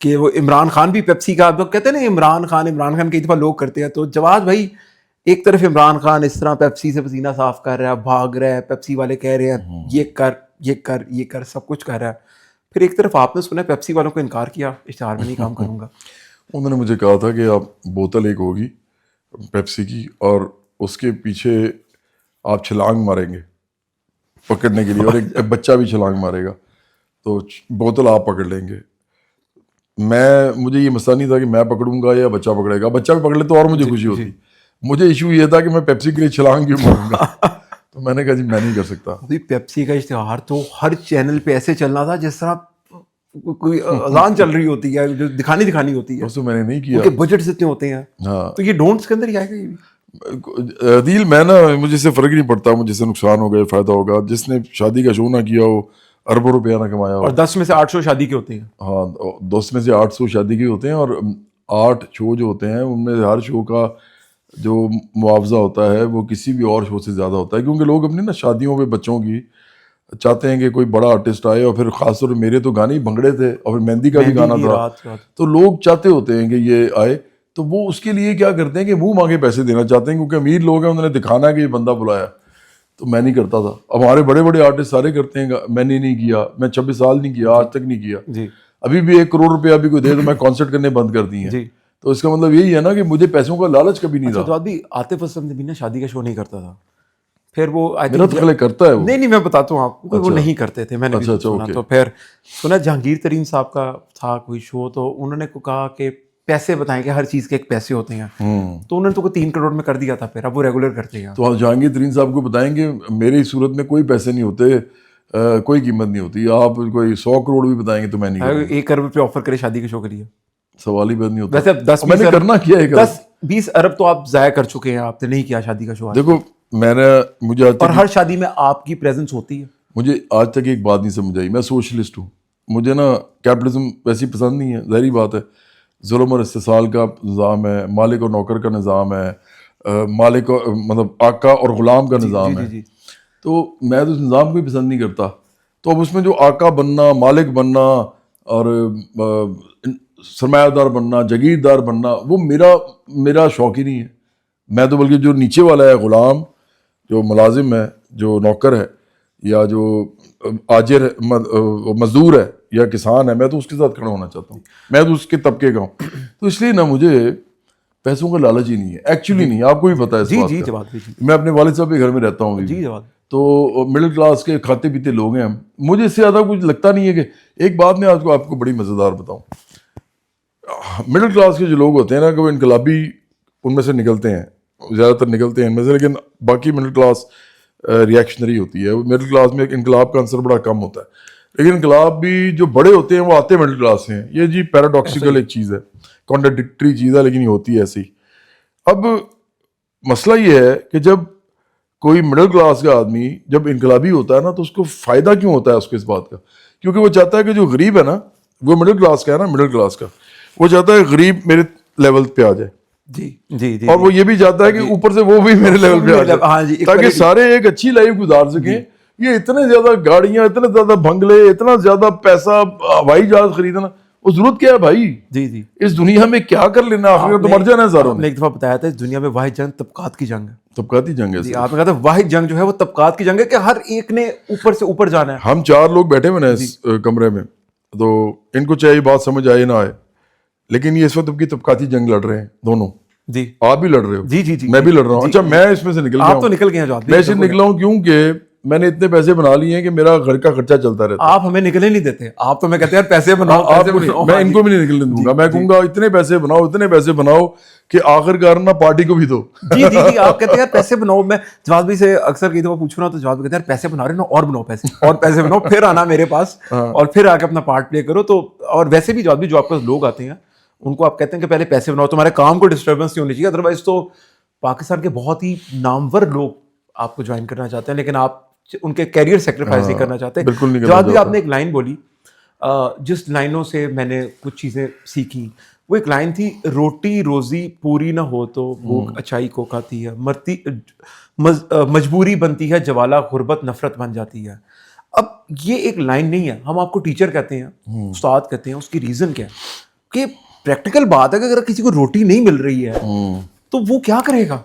کہ وہ عمران خان بھی پیپسی کا, آپ کہتے ہیں نا عمران خان کئی دفعہ لوگ کرتے ہیں. تو جواد بھائی ایک طرف عمران خان اس طرح پیپسی سے پسینہ صاف کر رہا ہے, بھاگ رہا ہے, پیپسی والے کہہ رہے ہیں یہ کر سب کچھ کر رہا ہے. پھر ایک طرف آپ نے سنا پیپسی والوں کو انکار کیا, اشتہار میں نہیں کام کروں گا. انہوں نے مجھے کہا تھا کہ آپ بوتل ایک ہوگی پیپسی کی, اور اس کے پیچھے آپ چھلانگ ماریں گے پکڑنے کے لیے, اور ایک بچہ بھی چھلانگ مارے گا, تو بوتل آپ پکڑ لیں گے. مجھے یہ مسئلہ نہیں تھا کہ میں پکڑوں گا یا بچہ پکڑے گا, بچہ بھی پکڑ لے تو اور مجھے خوشی ہوتی. مجھے ایشو یہ تھا کہ میں پیپسی کے لیے چھلانگ کیوں ماروں گا. تو میں نے کہا جی میں نہیں کر سکتا. پیپسی کا اشتہار تو ہر چینل پہ ایسے چلنا تھا جس طرح کوئی اذان چل رہی ہوتی ہے, جو دکھانی ہوتی ہے. اس میں نے نہیں کیا, بجٹس اتنے ہوتے ہیں. تو یہ ڈونٹس کے اندر ہی آئے گا. یہ بھی عدیل میں نا, مجھے سے فرق نہیں پڑتا مجھے سے نقصان ہوگا یا فائدہ ہوگا. جس نے شادی کا شو نہ کیا ہو, اربوں روپیہ نہ کمایا ہو, اور 10 میں سے 8 شو شادی کے ہوتے ہیں. ہاں 10 میں سے 8 شو شادی کے ہوتے ہیں, اور 8 شو جو ہوتے ہیں ان میں ہر شو کا جو معاوضہ ہوتا ہے وہ کسی بھی اور شو سے زیادہ ہوتا ہے. کیونکہ لوگ اپنی نا شادیوں پہ بچوں کی چاہتے ہیں کہ کوئی بڑا آرٹسٹ آئے, اور پھر خاص طور پہ میرے تو گانے ہی بھنگڑے تھے اور پھر مہندی کا بھی گانا تھا, تو لوگ چاہتے ہوتے ہیں کہ یہ آئے. تو وہ اس کے لیے کیا کرتے ہیں کہ منہ مانگے پیسے دینا چاہتے ہیں, کیونکہ امیر لوگ ہیں, انہوں نے دکھانا ہے کہ یہ بندہ بلایا. تو میں نہیں کرتا تھا. اب ہمارے بڑے بڑے آرٹسٹ سارے کرتے ہیں, میں نے نہیں کیا, میں 26 سال نہیں کیا, آج تک نہیں کیا. ابھی بھی 1 کروڑ روپیہ بھی کوئی دے تو میں کانسرٹ کرنے بند کر دی ہیں. تو اس کا مطلب یہی ہے نا کہ مجھے پیسوں کا لالچ کبھی نہیں تھا. تو ابھی عاطف اسلم بھی نا شادی کا شو نہیں کرتا تھا, پھر وہ میرا تو خیال کرتا ہے وہ. نہیں میں بتاتا ہوں آپ کو, وہ نہیں کرتے تھے, میں نے سنا. تو پھر سنا جہانگیر ترین صاحب کا تھا کوئی شو, تو انہوں نے کہا کہ پیسے بتائیں کہ ہر چیز کے ایک پیسے ہوتے ہیں, تو انہوں نے تو 3 کروڑ میں کر دیا تھا. پھر اب وہ ریگولر کرتے ہیں. تو آپ جہانگیر ترین صاحب کو بتائیں گے میری صورت میں کوئی پیسے نہیں ہوتے, کوئی قیمت نہیں ہوتی. آپ کوئی 100 کروڑ بھی بتائیں گے تو میں نہیں کروں. 1 ارب روپے آفر کرے شادی کے شو کے لیے, سوال ہی بند نہیں ہوتا. ویسے میں نے کرنا کیا ہے, 10-20 ارب تو آپ ضائع کر چکے ہیں, آپ نے نہیں کیا شادی کا شو. دیکھو میں نے, مجھے اور ہر شادی میں آپ کی پریزنس ہوتی ہے. مجھے آج تک ایک بات نہیں سمجھ آئی, میں سوشلسٹ ہوں, مجھے نا کیپٹلزم ویسی پسند نہیں ہے, ظاہری بات ہے. ظلم اور استحصال کا نظام ہے, مالک اور نوکر کا نظام ہے, مالک مطلب آقا اور غلام کا نظام ہے. تو میں تو اس نظام کو ہی پسند نہیں کرتا. تو اب اس میں جو آقا بننا, مالک بننا اور سرمایہ دار بننا, جاگیردار بننا, وہ میرا شوق ہی نہیں ہے. میں تو بلکہ جو نیچے والا ہے, غلام, جو ملازم ہے, جو نوکر ہے, یا جو آجر مزدور ہے یا کسان ہے, میں تو اس کے ساتھ کھڑا ہونا چاہتا ہوں. میں تو اس کے طبقے کا ہوں. تو اس لیے نا مجھے پیسوں کا لالچ ہی نہیں ہے, ایکچولی نہیں. آپ کو بھی پتا ہے اس بات کا. میں اپنے والد صاحب کے گھر میں رہتا ہوں, تو مڈل کلاس کے کھاتے پیتے لوگ ہیں ہم. مجھے اس سے زیادہ کچھ لگتا نہیں ہے. کہ ایک بات میں آپ کو بڑی مزیدار بتاؤں, مڈل کلاس کے جو لوگ ہوتے ہیں نا, کہ وہ انقلابی ان میں سے نکلتے ہیں, زیادہ تر نکلتے ہیں ان میں سے, لیکن باقی مڈل کلاس ریئیکشنری ہوتی ہے. مڈل کلاس میں ایک انقلاب کا عنصر بڑا کم ہوتا ہے. لیکن انقلاب بھی جو بڑے ہوتے ہیں وہ آتے مڈل کلاس سے ہیں. یہ جی پیراڈاکسیکل ایک چیز ہے, کانٹراڈکٹری چیز ہے, لیکن یہ ہوتی ہے ایسی. اب مسئلہ یہ ہے کہ جب کوئی مڈل کلاس کا آدمی جب انقلابی ہوتا ہے نا, تو اس کو فائدہ کیوں ہوتا ہے اس کو اس بات کا؟ کیونکہ وہ چاہتا ہے کہ جو غریب ہے نا, وہ مڈل کلاس کا ہے نا, مڈل کلاس کا, وہ چاہتا ہے غریب میرے لیول پہ آ جائے. جی. اور وہ یہ بھی چاہتا ہے کہ اوپر سے وہ بھی میرے لیول پہ آ جائے, تاکہ سارے ایک اچھی لائف گزار سکیں. یہ اتنے زیادہ گاڑیاں, اتنے زیادہ بنگلے, اتنا زیادہ پیسہ, ہوائی جہاز خریدنا, وہ ضرورت کیا ہے بھائی؟ جی. اس دنیا میں کیا کر لینا, آخر تو مر جانا ہے ساروں نے. ایک دفعہ بتایا تھا اس دنیا میں واحد جنگ طبقات کی جنگ ہے. طبقاتی جنگ ہے. آپ نے کہا تھا واحد جنگ جو ہے وہ طبقات کی جنگ ہے, کہ ہر ایک نے اوپر سے اوپر جانا ہے. ہم 4 لوگ بیٹھے ہوئے ہیں اس کمرے میں, تو ان کو چاہے بات سمجھ آئے نہ آئے, لیکن یہ اس وقت کی طبقاتی جنگ لڑ رہے ہیں دونوں. جی آپ بھی لڑ رہے ہو. جی. میں بھی لڑ رہا ہوں. اچھا, میں اس میں سے نکل گیا. آپ تو نکل گئے ہیں. میں سے نکلا ہوں کیونکہ میں نے اتنے پیسے بنا لیے ہیں کہ میرا گھر کا خرچہ چلتا رہتا ہے. آپ ہمیں نکلنے نہیں دیتے. آپ تو میں کہتے ہیں پیسے بناؤ. میں ان کو بھی نہیں نکلنے دوں گا. میں کہوں گا اتنے پیسے بناؤ, اتنے پیسے بناؤ کہ آخر کار نا پارٹی کو بھی دو. جی. آپ کہتے ہیں پیسے بناؤ. میں جواد بھائی سے اکثر کئی دفعہ پوچھ رہا ہوں, تو جواد بھائی کہتے ہیں پیسے بنا رہے نا, اور بناؤ پیسے, اور پیسے بناؤ, پھر آنا میرے پاس اور پھر آ کے اپنا پارٹ پلے کرو. تو اور ویسے بھی جواد بھائی جو آپ کے پاس لوگ آتے ہیں ان کو آپ کہتے ہیں کہ پہلے پیسے بناؤ, تمہارے کام کو ڈسٹربنس نہیں ہونی چاہیے. ادروائز تو پاکستان کے بہت ہی نامور لوگ آپ کو جوائن کرنا چاہتے ہیں, لیکن آپ ان کے کیریئر سیکریفائز نہیں کرنا چاہتے. جواد بھائی, آپ نے ایک لائن بولی, جس لائنوں سے میں نے کچھ چیزیں سیکھی, وہ ایک لائن تھی, روٹی روزی پوری نہ ہو تو بھوک اچھائی کو کھاتی ہے, مرتی مجبوری بنتی ہے جوالا, غربت نفرت بن جاتی ہے. اب یہ ایک لائن نہیں ہے, ہم آپ کو ٹیچر کہتے ہیں, استاد کہتے ہیں. اس کی ریزن کیا ہے؟ کہ پریکٹیکل بات ہے کہ اگر کسی کو روٹی نہیں مل رہی ہے تو وہ کیا کرے گا؟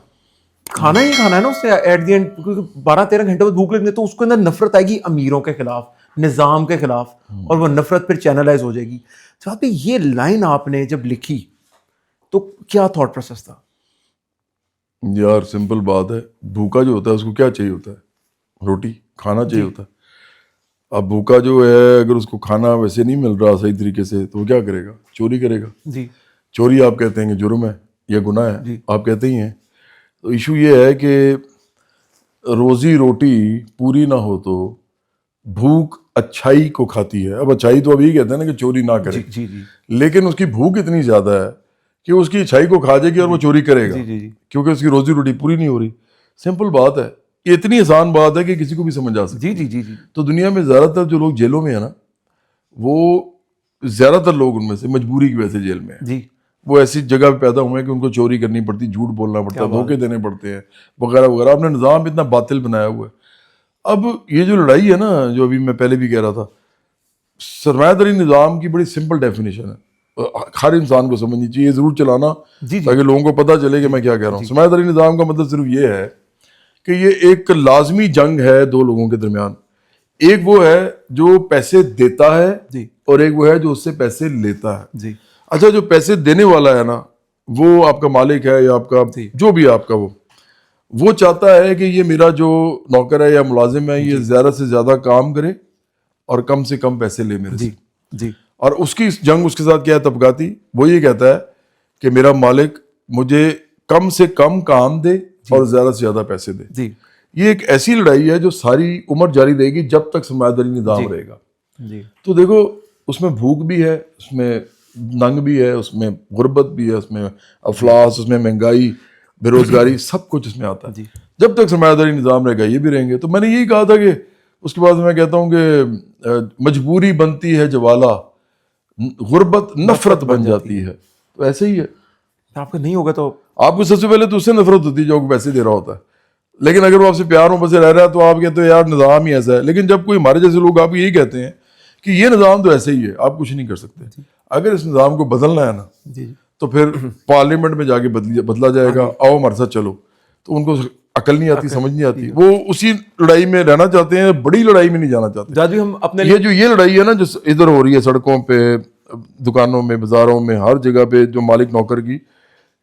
کھانا ہی کھانا ہے نا اس سے ایٹ دی اینڈ, کیونکہ 12-13 گھنٹے بعد بھوک لگنے, تو اس کے اندر نفرت آئے گی امیروں کے خلاف, نظام کے خلاف, اور وہ نفرت پھر چینلائز ہو جائے گی. جواب بھائی, یہ لائن آپ نے جب لکھی تو کیا تھاٹ پروسیس تھا؟ یار سمپل بات ہے, بھوکا جو ہوتا ہے اس کو کیا چاہیے ہوتا ہے؟ روٹی, کھانا چاہیے ہوتا ہے. اب بھوکا جو ہے, اگر اس کو کھانا ویسے نہیں مل رہا صحیح طریقے سے, تو وہ کیا کرے گا؟ چوری کرے گا. جی. چوری آپ کہتے ہیں کہ جرم ہے یا گناہ ہے, آپ کہتے ہی ہیں. تو ایشو یہ ہے کہ روزی روٹی پوری نہ ہو تو بھوک اچھائی کو کھاتی ہے. اب اچھائی تو اب یہ کہتے ہیں نا کہ چوری نہ کرے, لیکن اس کی بھوک اتنی زیادہ ہے کہ اس کی اچھائی کو کھا جائے گی اور وہ چوری کرے گا, کیونکہ اس کی روزی روٹی پوری نہیں ہو رہی. سمپل بات ہے, یہ اتنی آسان بات ہے کہ کسی کو بھی سمجھ آ سکتی ہے. جی. تو دنیا میں زیادہ تر جو لوگ جیلوں میں ہیں نا, وہ زیادہ تر لوگ ان میں سے مجبوری کی وجہ سے جیل میں ہیں. جی. وہ ایسی جگہ پہ پیدا ہوئے ہیں کہ ان کو چوری کرنی پڑتی, جھوٹ بولنا پڑتا ہے, دھوکے دینے پڑتے ہیں, وغیرہ وغیرہ. آپ نے نظام اتنا باطل بنایا ہوا ہے. اب یہ جو لڑائی ہے نا, جو ابھی میں پہلے بھی کہہ رہا تھا, سرمایہ داری نظام کی بڑی سمپل ڈیفینیشن ہے, ہر انسان کو سمجھنی چاہیے, ضرور چلانا تاکہ لوگوں کو پتہ چلے کہ میں کیا کہہ رہا ہوں. سرمایہ داری نظام کا مطلب صرف یہ ہے کہ یہ ایک لازمی جنگ ہے دو لوگوں کے درمیان. ایک وہ ہے جو پیسے دیتا ہے, اور ایک وہ ہے جو اس سے پیسے لیتا ہے. اچھا, جو پیسے دینے والا ہے نا, وہ آپ کا مالک ہے یا آپ کا جو بھی آپ کا, وہ چاہتا ہے کہ یہ میرا جو نوکر ہے یا ملازم ہے, یہ زیادہ سے زیادہ کام کرے اور کم سے کم پیسے لے میرے سے. اور اس کی جنگ اس کے ساتھ کیا ہے؟ طبقاتی. وہ یہ کہتا ہے کہ میرا مالک مجھے کم سے کم کام دے اور زیادہ سے زیادہ پیسے دے. یہ ایک ایسی لڑائی ہے جو ساری عمر جاری رہے گی جب تک سرمایہ داری نظام رہے گا. تو دیکھو, اس میں بھوک بھی ہے, اس میں ننگ بھی ہے, اس میں غربت بھی ہے, اس میں افلاس, اس میں مہنگائی, بے روزگاری, سب کچھ اس میں آتا ہے. جب تک سرمایہ داری نظام رہے گا یہ بھی رہیں گے. تو میں نے یہی کہا تھا کہ اس کے بعد میں کہتا ہوں کہ مجبوری بنتی ہے جوالا, غربت نفرت بن جاتی ہے. تو ایسے ہی ہے. آپ کا نہیں ہوگا تو آپ کو سب سے پہلے تو اس سے نفرت ہوتی ہے جو پیسے دے رہا ہوتا ہے. لیکن اگر وہ آپ سے پیار محبت سے رہ رہا ہے تو آپ کہتے ہو یار نظام ہی ایسا ہے. لیکن جب کوئی ہمارے جیسے لوگ آپ کو یہی کہتے ہیں کہ یہ نظام تو ایسے ہی ہے, آپ کچھ نہیں کر سکتے. اگر اس نظام کو بدلنا ہے نا تو پھر پارلیمنٹ میں جا کے بدلا جائے گا, آؤ ہمارے ساتھ چلو. تو ان کو عقل نہیں آتی, سمجھ نہیں آتی, وہ اسی لڑائی میں رہنا چاہتے ہیں, بڑی لڑائی میں نہیں جانا چاہتے. ہم اپنے یہ لڑائی ہے نا جو ادھر ہو رہی ہے سڑکوں پہ, دکانوں میں, بازاروں میں, ہر جگہ پہ جو مالک نوکر کی,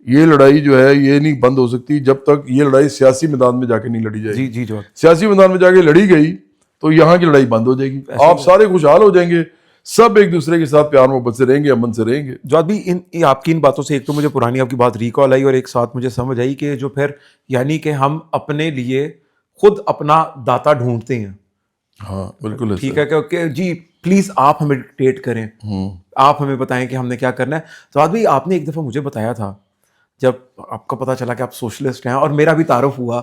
یہ لڑائی جو ہے یہ نہیں بند ہو سکتی جب تک یہ لڑائی سیاسی میدان میں جا کے نہیں لڑی جائے گی. سیاسی میدان میں جا کے لڑی گئی تو یہاں کی لڑائی بند ہو جائے گی, آپ سارے خوشحال ہو جائیں گے, سب ایک دوسرے کے ساتھ پیار محبت سے رہیں گے, امن سے رہیں گے. جواد بھی آپ کی ان باتوں سے ایک تو مجھے پرانی آپ کی بات ریکال آئی, اور ایک ساتھ مجھے سمجھ آئی کہ جو پھر یعنی کہ ہم اپنے لیے خود اپنا داتا ڈھونڈتے ہیں. ہاں بالکل ٹھیک ہے کہ جی پلیز آپ ہمیں ڈکٹیٹ کریں, آپ ہمیں بتائیں کہ ہم نے کیا کرنا ہے. جواد بھائی آپ نے ایک دفعہ مجھے بتایا تھا جب آپ کو پتا چلا کہ آپ سوشلسٹ ہیں, اور میرا بھی تعارف ہوا,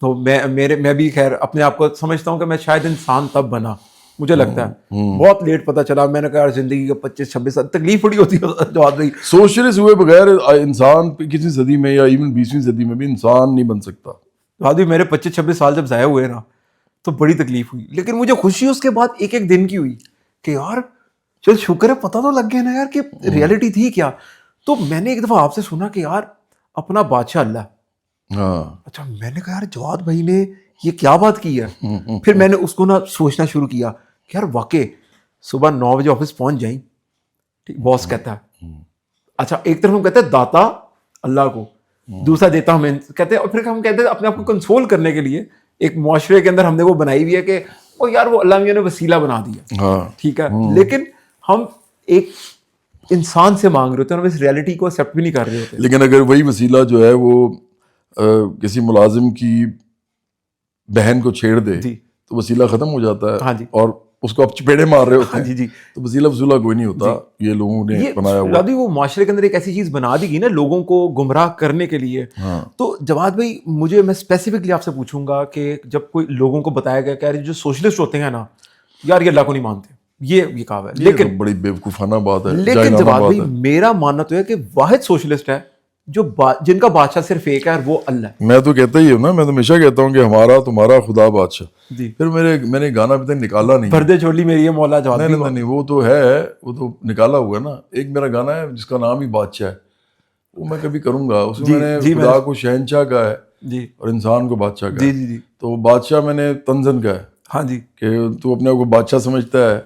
تو میں بھی خیر اپنے آپ کو سمجھتا ہوں کہ میں شاید انسان تب بنا, مجھے لگتا ہے بہت لیٹ پتا چلا. میں نے کہا یار زندگی کے 25-26 سال تکلیف بڑی ہوتی ہے جواد بھائی. سوشلسٹ ہوئے بغیر انسان کسی صدی میں یا ایون 20ویں صدی میں بھی انسان نہیں بن سکتا. جواد بھائی میرے 25-26 سال جب ضائع ہوئے نا تو بڑی تکلیف ہوئی, لیکن مجھے خوشی اس کے بعد ایک ایک دن کی ہوئی کہ یار چل شکر ہے پتہ تو لگ گیا نا یار کہ ریئلٹی تھی کیا. تو میں نے ایک دفعہ آپ سے سنا کہ یار اپنا بادشاہ اللہ. اچھا میں نے کہا یار جواد بھائی نے یہ کیا بات کی ہے. پھر میں نے اس کو نا سوچنا شروع کیا کہ یار واقع صبح 9 بجے آفس پہنچ جائیں, باس کہتا ہے اچھا, ایک طرف ہم کہتے ہیں داتا اللہ کو, دوسرا دیتا ہمیں کہتے ہیں, اور پھر ہم کہتے ہیں اپنے آپ کو کنسول کرنے کے لیے ایک معاشرے کے اندر ہم نے وہ بنائی ہوئی ہے کہ وہ یار وہ اللہ میاں نے وسیلہ بنا دیا. ٹھیک ہے, لیکن ہم ایک انسان سے مانگ رہے ہوتے ہیں, ہم اس ریئلٹی کو ایکسیپٹ بھی نہیں کر رہے ہوتے. لیکن اگر وہی وسیلہ جو ہے وہ کسی ملازم کی بہن کو چھیڑ دے تو وسیلہ ختم ہو جاتا ہے, اور اس کو آپ چپیڑے مار رہے ہوتے ہیں, تو وسیلہ وسیلہ کوئی نہیں ہوتا. یہ لوگوں نے بنایا ہوا ہے. وہ معاشرے کے اندر ایک ایسی چیز بنا دی گئی نا لوگوں کو گمراہ کرنے کے لیے. تو جواد بھائی میں اسپیسیفکلی آپ سے پوچھوں گا کہ جب کوئی لوگوں کو بتایا گیا کہ جو سوشلسٹ ہوتے ہیں نا یار یہ اللہ کو نہیں مانتے, یہ کہا ہے, لیکن بڑی بیوقوفانہ بات ہے. لیکن جواد بھائی میرا ماننا تو ہے کہ واحد سوشلسٹ ہے جن کا بادشاہ صرف ایک ہے اور وہ اللہ ہے. میں تو کہتا ہی ہوں نا, میں تو ہمیشہ کہتا ہوں کہ ہمارا تمہارا خدا بادشاہ. پھر میں نے گانا ابھی تک نکالا نہیں, پردے چھوڑ میری مولا. جواد نہیں وہ تو ہے, وہ تو نکالا ہوا ہے نا. ایک میرا گانا ہے جس کا نام ہی بادشاہ ہے, وہ میں کبھی کروں گا. اس میں نے خدا کو شہنشاہ کا ہے اور انسان کو بادشاہ کا ہے. تو بادشاہ میں نے تنزن کا ہے کہ تو اپنے آپ کو بادشاہ سمجھتا ہے,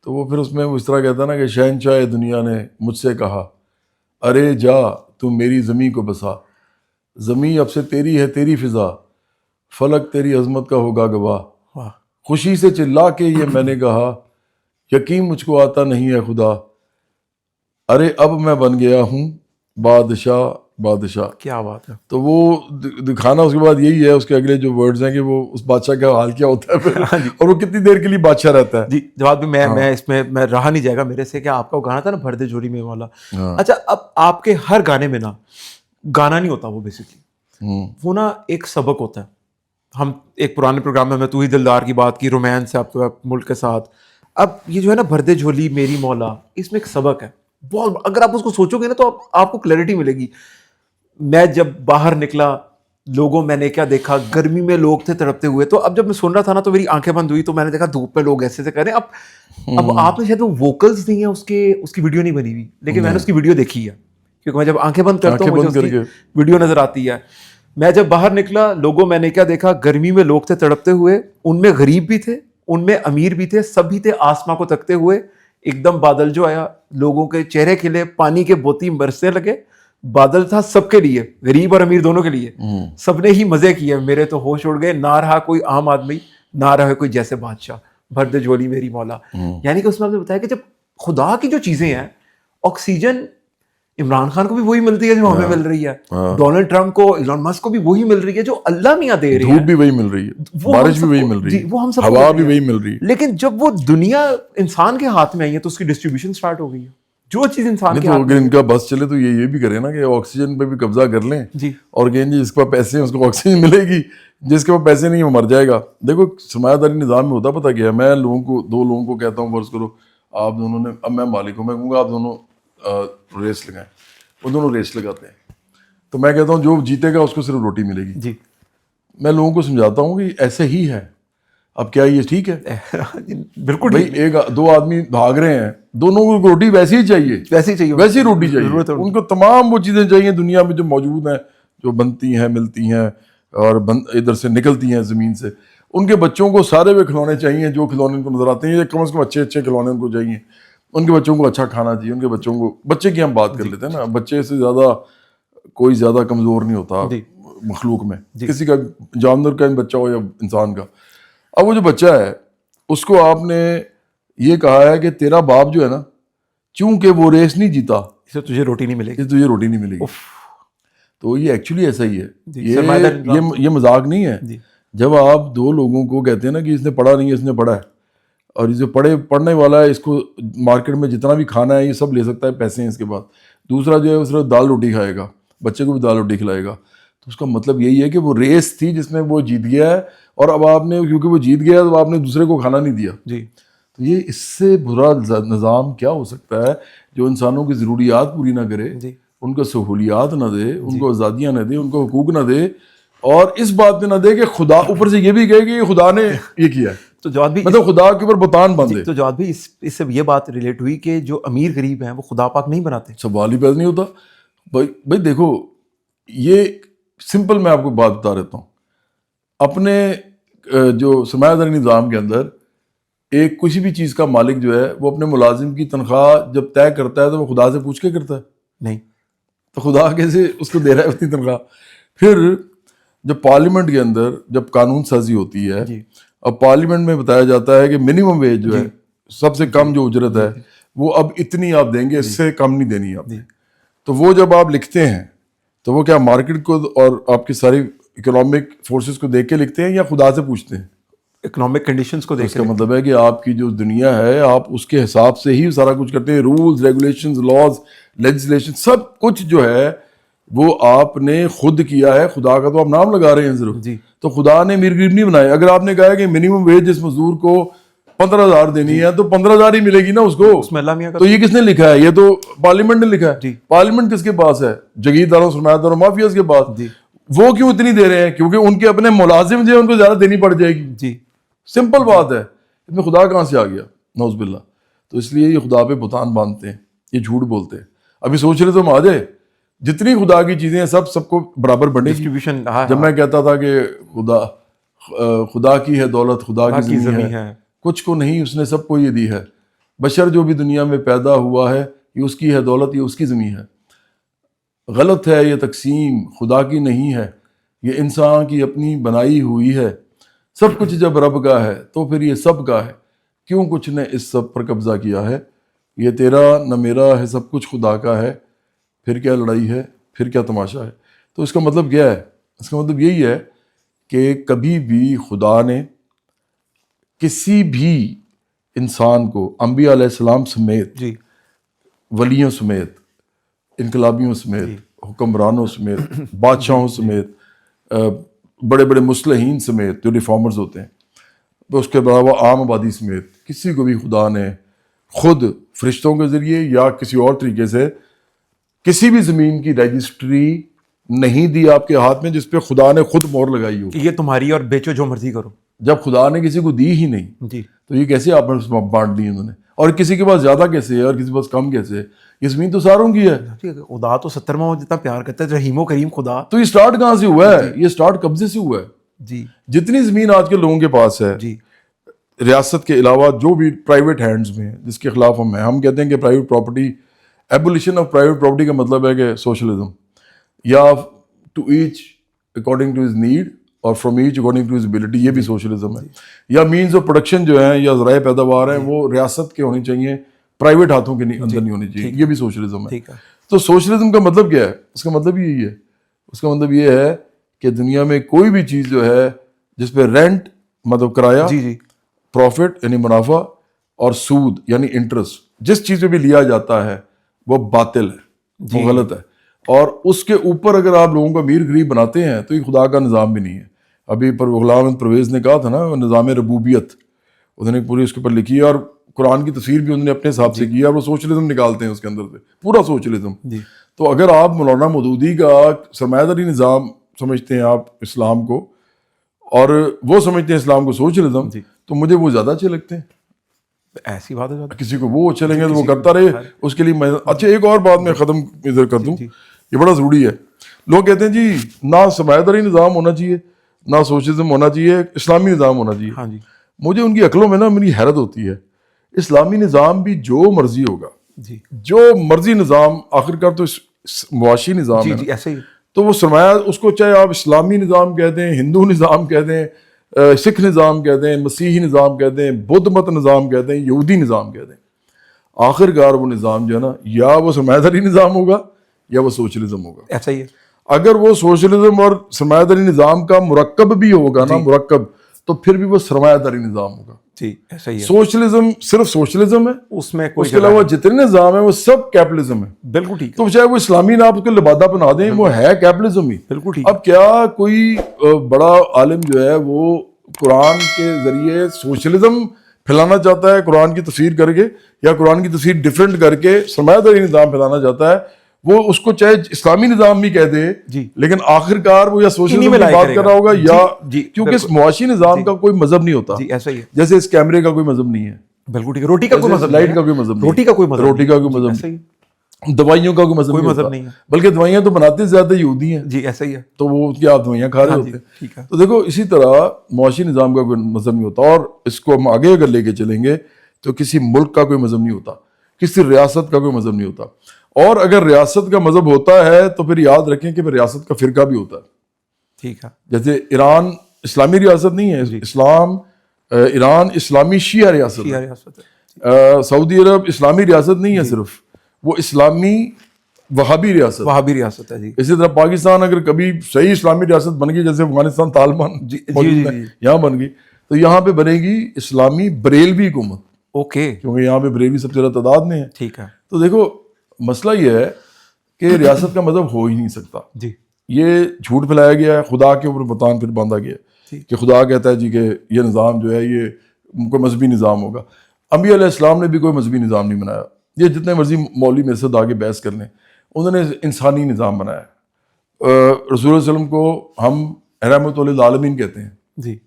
تو وہ پھر اس میں اس طرح کہتا ہے نا کہ شہنشاہ دنیا نے مجھ سے کہا ارے جا تو میری زمیں کو بسا, زمیں اب سے تیری ہے تیری فضا, فلک تیری عظمت کا ہوگا گواہ. خوشی سے چلا کے یہ میں نے کہا یقین مجھ کو آتا نہیں ہے خدا, ارے اب میں بن گیا ہوں بادشاہ بادشاہ. کیا بات ہے. تو وہ دکھانا اس کے بعد یہی ہے, اس کے اگلے جو ورڈز ہیں کہ وہ اس بادشاہ کا حال کیا ہوتا ہے پھر, اور وہ کتنی دیر کے لیے بادشاہ رہتا ہے. جی جواد بھی میں اس میں رہا نہیں جائے گا میرے سے کہ آپ کا گانا تھا نا بھردے جھولی میں والا. اچھا اب آپ کے ہر گانے میں نا گانا نہیں ہوتا, وہ بیسکلی وہ نا ایک سبق ہوتا ہے. ہم ایک پرانے پروگرام میں تو ہی دلدار کی بات کی, رومانس ہے آپ کے ملک کے ساتھ. اب یہ جو ہے نا بھردے جھولی میری مولا, اس میں ایک سبق ہے بہت. اگر آپ اس کو سوچو گے نا تو آپ کو کلیئرٹی ملے گی. میں جب باہر نکلا لوگوں میں نے کیا دیکھا, گرمی میں لوگ تھے تڑپتے ہوئے. تو اب جب میں سن رہا تھا نا تو میری آنکھیں بند ہوئی, تو میں نے دیکھا دھوپ میں لوگ ایسے کر رہے ہیں. اب آپ نے شاید وہ ووکلز نہیں ہیں, اس کی ویڈیو نہیں بنی ہوئی, لیکن میں نے اس کی ویڈیو دیکھی ہے کیونکہ میں جب آنکھیں بند کرتا ہوں مجھے اس کی ویڈیو نظر آتی ہے. میں جب باہر نکلا لوگوں میں نے کیا دیکھا, گرمی میں لوگ تھے تڑپتے ہوئے, ان میں غریب بھی تھے ان میں امیر بھی تھے, سب بھی تھے آسماں کو تکتے ہوئے. ایک دم بادل جو آیا, لوگوں کے چہرے کھلے, پانی کے بوتی برسنے لگے. بادل تھا سب کے لیے, غریب اور امیر دونوں کے لیے, سب نے ہی مزے کیے. میرے تو ہوش اڑ گئے, نہ رہا کوئی عام آدمی, نہ رہا کوئی جیسے بادشاہ, بھردے جھولی میری مولا. یعنی کہ اس میں آپ نے بتایا کہ جب خدا کی جو چیزیں ہیں, آکسیجن عمران خان کو بھی وہی ملتی ہے جو ہمیں مل رہی ہے, ڈونلڈ ٹرمپ کو, ایلن مسک کو بھی وہی مل رہی ہے جو اللہ میاں دے رہے ہیں. دھوپ بھی وہی مل رہی ہے, بارش بھی وہی مل رہی ہے, وہ ہم سب ہوا بھی وہی مل رہی ہے. لیکن جب وہ دنیا انسان کے ہاتھ میں آئی ہے تو اس کی ڈسٹریبیوشن سٹارٹ ہو گئی ہے. جو چیز انسان کے ہاتھ میں, اگر ان کا بس چلے تو یہ بھی کرے نا کہ آکسیجن پہ بھی قبضہ کر لیں اور کہیں جی جس کے پاس پیسے ہیں اس کو آکسیجن ملے گی, جس کے پاس پیسے نہیں وہ مر جائے گا. دیکھو سرمایہ داری نظام میں ہوتا پتہ کیا ہے, میں دو لوگوں کو کہتا ہوں فرض کرو آپ دونوں نے, اب میں مالک ہوں, میں کہوں گا آپ دونوں ریس لگائیں, وہ دونوں ریس لگاتے ہیں, تو میں کہتا ہوں جو جیتے گا اس کو صرف روٹی ملے گی. میں لوگوں کو سمجھاتا ہوں کہ ایسے ہی ہے. اب کیا یہ ٹھیک ہے؟ بالکل بھائی ایک دو آدمی بھاگ رہے ہیں, دونوں کو روٹی ویسی ہی چاہیے, ویسے ہی چاہیے, ویسی روٹی چاہیے. ان کو تمام وہ چیزیں چاہیے دنیا میں جو موجود ہیں, جو بنتی ہیں, ملتی ہیں اور ادھر سے نکلتی ہیں زمین سے. ان کے بچوں کو سارے وہ کھلونے چاہیے جو کھلونے ان کو نظر آتے ہیں, کم از کم اچھے کھلونے ان کو چاہیے. ان کے بچوں کو اچھا کھانا چاہیے, ان کے بچوں کو, بچے کی ہم بات کر لیتے ہیں نا, بچے سے زیادہ کوئی زیادہ کمزور نہیں ہوتا مخلوق میں, کسی کا جانور کا بچہ ہو یا انسان کا. اب وہ جو بچہ ہے اس کو آپ نے یہ کہا ہے کہ تیرا باپ جو ہے نا, چونکہ وہ ریس نہیں جیتا, اس سے تجھے روٹی نہیں ملے گی, تجھے روٹی نہیں ملے گی. تو یہ ایکچولی ایسا ہی ہے, یہ مذاق نہیں ہے. جب آپ دو لوگوں کو کہتے ہیں نا کہ اس نے پڑھا نہیں ہے, اس نے پڑھا ہے, اور یہ جو پڑھنے والا ہے اس کو مارکیٹ میں جتنا بھی کھانا ہے یہ سب لے سکتا ہے, پیسے ہیں اس کے بعد. دوسرا جو ہے وہ صرف دال روٹی کھائے گا, بچے کو بھی دال روٹی کھلائے گا. تو اس کا مطلب یہی ہے کہ وہ ریس تھی جس میں وہ جیت گیا ہے, اور اب آپ نے, کیونکہ وہ جیت گیا تو آپ نے دوسرے کو کھانا نہیں دیا. تو یہ اس سے برا نظام کیا ہو سکتا ہے جو انسانوں کی ضروریات پوری نہ کرے, ان کو سہولیات نہ دے, ان کو آزادیاں نہ دے, ان کو حقوق نہ دے, اور اس بات پہ نہ دے کہ خدا اوپر سے یہ بھی کہے کہ خدا نے یہ کیا ہے. تو جواد بھی مطلب خدا کے اوپر بتان باندھے. تو جواد بھی اس سے یہ بات ریلیٹ ہوئی کہ جو امیر غریب ہیں وہ خدا پاک نہیں بناتے. سوال ہی پیدا نہیں ہوتا. بھائی دیکھو, یہ سمپل میں آپ کو بات بتا دیتا ہوں. اپنے جو سرمایہ داری نظام کے اندر ایک کسی بھی چیز کا مالک جو ہے وہ اپنے ملازم کی تنخواہ جب طے کرتا ہے تو وہ خدا سے پوچھ کے کرتا ہے؟ نہیں. تو خدا کیسے اس کو دے رہا ہے اتنی تنخواہ؟ پھر جب پارلیمنٹ کے اندر جب قانون سازی ہوتی ہے, اب پارلیمنٹ میں بتایا جاتا ہے کہ منیمم ویج جو ہے, سب سے کم جو اجرت ہے وہ اب اتنی آپ دیں گے, اس سے کم نہیں دینی آپ. تو وہ جب آپ لکھتے ہیں تو وہ کیا مارکیٹ کو اور آپ کی ساری اکنامک فورسز کو دیکھ کے لکھتے ہیں یا خدا سے پوچھتے ہیں؟ اکنامک کنڈیشنز کو دیکھ. اس کا مطلب ہے کہ آپ کی جو دنیا ہے آپ اس کے حساب سے ہی سارا کچھ کرتے ہیں. رولز, ریگولیشنز, لاز, لیجسلیشن, سب کچھ جو ہے وہ آپ نے خود کیا ہے. خدا کا تو آپ نام لگا رہے ہیں صرف. تو خدا نے امیر غریب نہیں بنائے. اگر آپ نے کہا کہ منیمم ویج اس مزدور کو 15,000 دینی ہے تو 15,000 ہی ملے گی نا اس کو. تو یہ کس نے لکھا ہے؟ یہ تو پارلیمنٹ نے لکھا ہے. پارلیمنٹ کس کے پاس ہے؟ جگیرداروں, سرمایہ داروں, مافیاز کے پاس. وہ کیوں اتنی دے رہے ہیں؟ کیونکہ ان کے اپنے ملازم جو ہیں ان کو زیادہ دینی پڑ جائے گی. سمپل بات ہے. اس میں خدا کہاں سے آ گیا؟ نعوذ باللہ. تو اس لیے یہ خدا پہ بہتان باندھتے ہیں, یہ جھوٹ بولتے ہیں. ابھی سوچ رہے تو آ جائے جتنی خدا کی چیزیں ہیں سب کو برابر بڑھے گی. جب میں کہتا تھا کہ خدا کی ہے دولت, خدا کی زمین ہے, کچھ کو نہیں, اس نے سب کو یہ دی ہے. بشر جو بھی دنیا میں پیدا ہوا ہے یہ اس کی ہے دولت, یہ اس کی زمین ہے. غلط ہے یہ تقسیم, خدا کی نہیں ہے, یہ انسان کی اپنی بنائی ہوئی ہے. سب کچھ جب رب کا ہے تو پھر یہ سب کا ہے. کیوں کچھ نے اس سب پر قبضہ کیا ہے؟ یہ تیرا نہ میرا ہے, سب کچھ خدا کا ہے. پھر کیا لڑائی ہے, پھر کیا تماشا ہے؟ تو اس کا مطلب کیا ہے؟ اس کا مطلب یہی ہے کہ کبھی بھی خدا نے کسی بھی انسان کو, انبیاء علیہ السلام سمیت, ولیوں سمیت, انقلابیوں سمیت, حکمرانوں سمیت, بادشاہوں سمیت, بڑے بڑے مصلحین سمیت جو ریفارمرز ہوتے ہیں, اس کے علاوہ عام آبادی سمیت, کسی کو بھی خدا نے خود فرشتوں کے ذریعے یا کسی اور طریقے سے کسی بھی زمین کی رجسٹری نہیں دی آپ کے ہاتھ میں جس پہ خدا نے خود مہر لگائی ہو کہ یہ تمہاری اور بیچو جو مرضی کرو. جب خدا نے کسی کو دی ہی نہیں تو یہ کیسے آپ نے بانٹ دی انہوں نے؟ اور کسی کے پاس زیادہ کیسے ہے اور کسی کے پاس کم کیسے ہے؟ یہ زمین تو ساروں کی ہے. خدا تو 70واں جتنا پیار کرتا ہے, رحیم و کریم خدا. تو یہ سٹارٹ کہاں سے ہوا ہے؟ یہ سٹارٹ قبضے سے ہوا ہے. جتنی زمین آج کے لوگوں کے پاس ہے ریاست کے علاوہ, جو بھی پرائیویٹ ہینڈز میں, جس کے خلاف ہم کہتے ہیں کہ private property, abolition of private property کا مطلب ہے کہ سوشلزم, یا to each according to his need اور from each according to his ability, یہ بھی سوشلزم ہے. یا مینز آف پروڈکشن جو ہیں یا ذرائع پیداوار ہیں وہ ریاست کے ہونی چاہیے, پرائیویٹ ہاتھوں کے اندر نہیں ہونی چاہیے, یہ بھی سوشلزم ہے. تو سوشلزم کا مطلب کیا ہے؟ اس کا مطلب یہی ہے. اس کا مطلب یہ ہے کہ دنیا میں کوئی بھی چیز جو ہے جس پہ رینٹ مطلب کرایہ, پروفٹ یعنی منافع, اور سود یعنی انٹرسٹ, جس چیز پہ بھی لیا جاتا ہے وہ باطل ہے, وہ غلط ہے. اور اس کے اوپر اگر آپ لوگوں کو امیر غریب بناتے ہیں تو یہ خدا کا نظام بھی نہیں ہے. ابھی غلام احمد پرویز نے کہا تھا نا نظام ربوبیت, انہوں نے پوری اس کے اوپر لکھی ہے, اور قرآن کی تفسیر بھی انہوں نے اپنے حساب سے کی ہے, اور وہ سوشلزم نکالتے ہیں اس کے اندر سے, پورا سوشلزم. تو اگر آپ مولانا مودودی کا سرمایہ داری نظام سمجھتے ہیں آپ اسلام کو, اور وہ سمجھتے ہیں اسلام کو سوشلزم, تو مجھے وہ زیادہ اچھے لگتے ہیں. ایسی بات ہے, کسی کو وہ اچھے لگیں تو وہ کرتا رہے, اس کے لیے میں. اچھا ایک اور بات میں ختم ادھر کر دوں, یہ بڑا ضروری ہے. لوگ کہتے ہیں جی نہ سرمایہ داری نظام ہونا چاہیے, نہ سوشلزم ہونا چاہیے, اسلامی نظام ہونا چاہیے. مجھے ان کی عقلوں میں نا میری حیرت ہوتی ہے. اسلامی نظام بھی جو مرضی ہوگا, جو مرضی نظام, آخر کار تو معاشی نظام ہے, ایسے ہی. تو وہ سرمایہ, اس کو چاہے آپ اسلامی نظام کہہ دیں, ہندو نظام کہہ دیں, سکھ نظام کہہ دیں, مسیحی نظام کہہ دیں, بدھ مت نظام کہہ دیں, یہودی نظام کہہ دیں, آخر کار وہ نظام جو ہے نا, یا وہ سرمایہ داری نظام ہوگا یا وہ سوشلزم ہوگا. ایسا ہی ہے. اگر وہ سوشلزم اور سرمایہ داری نظام کا مرکب بھی ہوگا نا, مرکب, تو پھر بھی وہ سرمایہ داری نظام ہوگا. جی ایسا ہی ہے. سوشلزم صرف سوشلزم ہے, اس میں اس کے علاوہ جتنے نظام ہیں وہ سب کیپٹلزم ہے. بالکل ٹھیک. تو چاہے وہ اسلامی نام کو لبادہ بنا دیں, وہ ہے کیپٹلزم ہی. بالکل ٹھیک. اب کیا کوئی بڑا عالم جو ہے وہ قرآن کے ذریعے سوشلزم پھیلانا چاہتا ہے, قرآن کی تفسیر کر کے, یا قرآن کی تفسیر ڈفرینٹ کر کے سرمایہ داری نظام پھیلانا چاہتا ہے, وہ اس کو چاہے اسلامی نظام بھی کہہ دے, لیکن آخر کار وہ یا سوشلزم کی بات کر رہا ہوگا یا, کیونکہ اس معاشی نظام کا کوئی مذہب نہیں ہوتا. ایسا ہی ہے. جیسے اس کیمرے کا کوئی مذہب نہیں ہے. بالکل ٹھیک. روٹی کا کوئی مذہب, لائٹ کا کوئی مذہب نہیں, روٹی کا کوئی مذہب, روٹی کا کوئی مذہب نہیں, دوائیوں کا کوئی مذہب نہیں ہے, بلکہ دوائیاں تو بناتے زیادہ یہودی ہیں. جی ایسا ہی ہے. تو وہ ان کی آپ دوائیاں کھا رہے ہوتے ہیں. تو دیکھو اسی طرح معاشی نظام کا کوئی مذہب نہیں ہوتا, اور اس کو ہم آگے اگر لے کے چلیں گے تو کسی ملک کا کوئی مذہب نہیں ہوتا, کسی ریاست کا کوئی مذہب نہیں ہوتا. اور اگر ریاست کا مذہب ہوتا ہے تو پھر یاد رکھیں کہ پھر ریاست کا فرقہ بھی ہوتا ہے. ٹھیک ہے. جیسے ایران اسلامی ریاست نہیں ہے, ایران اسلامی شیعہ ریاست ہے. سعودی عرب اسلامی ریاست نہیں ہے صرف, وہ اسلامی وہابی ریاست ہے. جی اسی طرح پاکستان اگر کبھی صحیح اسلامی ریاست بن گئی, جیسے افغانستان طالبان یہاں بن گئی, تو یہاں پہ بنے گی اسلامی بریلوی حکومت. اوکے. کیونکہ یہاں پہ بریلوی سب سے زیادہ تعداد میں ہے. ٹھیک ہے. تو دیکھو مسئلہ یہ ہے کہ ریاست کا مذہب ہو ہی نہیں سکتا. جی یہ جھوٹ پھیلایا گیا ہے, خدا کے اوپر بتان پھر باندھا گیا کہ خدا کہتا ہے جی کہ یہ نظام جو ہے یہ کوئی مذہبی نظام ہوگا. انبیاء علیہ السلام نے بھی کوئی مذہبی نظام نہیں بنایا. یہ جتنے مرضی مولوی میں سے آگے بحث کر لیں, انہوں نے انسانی نظام بنایا. رسول اللہ علیہ وسلم کو ہم رحمۃ للعالمین کہتے ہیں. جی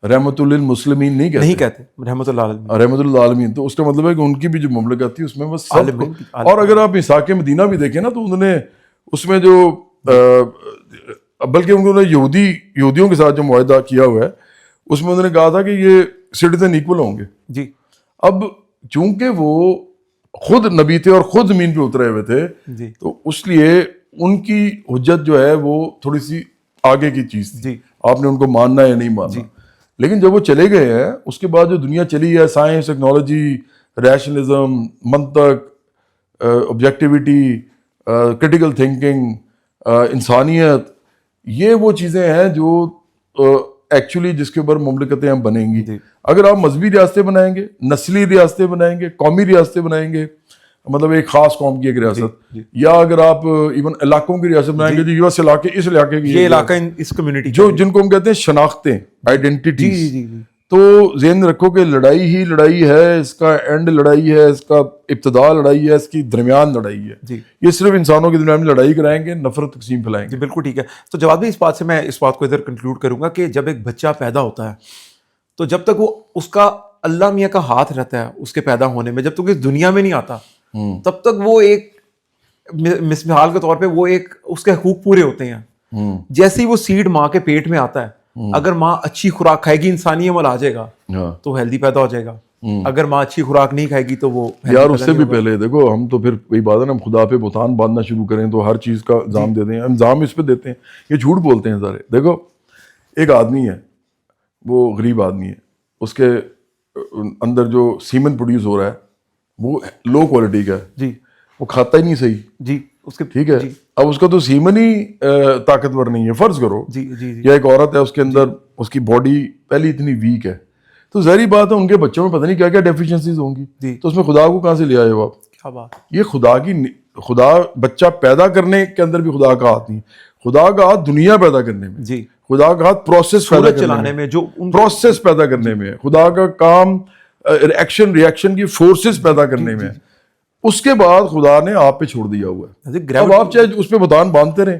رحمۃ للمسلمین نہیں کہتے, رحمۃ اللہ عالمین. رحمۃ اللہ عالمین. تو اس کا مطلب ہے کہ ان کی بھی جو مملکت تھی اس میں وہ سب. اور اگر آپ میثاق مدینہ بھی دیکھیں نا, تو انہوں نے اس میں جو بلکہ انہوں نے یہودیوں کے ساتھ جو معاہدہ کیا ہوا ہے, اس میں انہوں نے کہا تھا کہ یہ سٹیزن ایکول ہوں گے. جی اب چونکہ وہ خود نبی تھے اور خود زمین پہ اترے ہوئے تھے, تو اس لیے ان کی حجت جو ہے وہ تھوڑی سی آگے کی چیز تھی. آپ نے ان کو ماننا یا نہیں ماننا. لیکن جب وہ چلے گئے ہیں, اس کے بعد جو دنیا چلی ہے, سائنس, ٹیکنالوجی, ریشنلزم, منطق, آبجیکٹیوٹی, کرٹیکل تھنکنگ, انسانیت, یہ وہ چیزیں ہیں جو ایکچولی جس کے اوپر مملکتیں ہم بنیں گی. اگر آپ مذہبی ریاستیں بنائیں گے, نسلی ریاستیں بنائیں گے, قومی ریاستیں بنائیں گے, مطلب ایک خاص قوم کی ایک ریاست, یا اگر آپ ایون علاقوں کی ریاست بنائیں گے, جو یو علاقے, اس علاقے کی, یہ علاقہ اس کمیونٹی, جو جن کو ہم کہتے ہیں شناختیں, آئیڈینٹیٹیز. تو ذہن رکھو کہ لڑائی ہی لڑائی ہے, اس کا اینڈ لڑائی ہے, اس کا ابتدا لڑائی ہے, اس کی درمیان لڑائی ہے. یہ صرف انسانوں کے درمیان میں لڑائی کرائیں گے, نفرت تقسیم پھیلائیں گے. بالکل ٹھیک ہے. تو جواد بھائی, اس بات سے میں اس بات کو ادھر کنکلوڈ کروں گا کہ جب ایک بچہ پیدا ہوتا ہے, تو جب تک وہ اس کا اللہ میاں کا ہاتھ رہتا ہے اس کے پیدا ہونے میں, جب تک اس دنیا میں نہیں آتا, تب تک وہ ایک مثال کے طور پہ وہ ایک اس کے حقوق پورے ہوتے ہیں. جیسے ہی وہ سیڈ ماں کے پیٹ میں آتا ہے, اگر ماں اچھی خوراک کھائے گی, انسانی عمل آ جائے گا, تو ہیلدی پیدا ہو جائے گا. اگر ماں اچھی خوراک نہیں کھائے گی تو وہ یار اس سے بھی پہلے دیکھو, ہم تو پھر وہی بات ہے نا, ہم خدا پہ بہتان باندھنا شروع کریں تو ہر چیز کا الزام دے دیں, الزام اس پہ دیتے ہیں, یہ جھوٹ بولتے ہیں سارے. دیکھو ایک آدمی ہے, وہ غریب آدمی ہے, اس کے اندر جو سیمن پروڈیوس ہو رہا ہے وہ لو کوالٹی کا ہے. جی وہ کھاتا ہی نہیں صحیح. جی اس کے ٹھیک ہے. اب اس کا تو سیمن ہی طاقتور نہیں ہے, فرض کرو. یا ایک عورت ہے, اس کے اندر اس کی باڈی پہلی اتنی ویک ہے, تو ظاہری بات ہے ان کے بچوں میں پتہ نہیں کیا کیا ڈیفیشنسیز ہوں گی. تو اس میں خدا کو کہاں سے لے آئے ہو آپ؟ کیا بات. یہ خدا بچہ پیدا کرنے کے اندر بھی خدا کا ہاتھ نہیں. خدا کا ہاتھ دنیا پیدا کرنے میں, جی خدا کا ہاتھ پروسیس پیدا چلانے میں, جو پروسیس پیدا کرنے میں, خدا کا کام ایکشن ریئیکشن کی فورسز پیدا کرنے میں. اس کے بعد خدا نے آپ پہ چھوڑ دیا ہوا ہے. اب آپ چاہے اس پہ بتان باندھتے رہیں.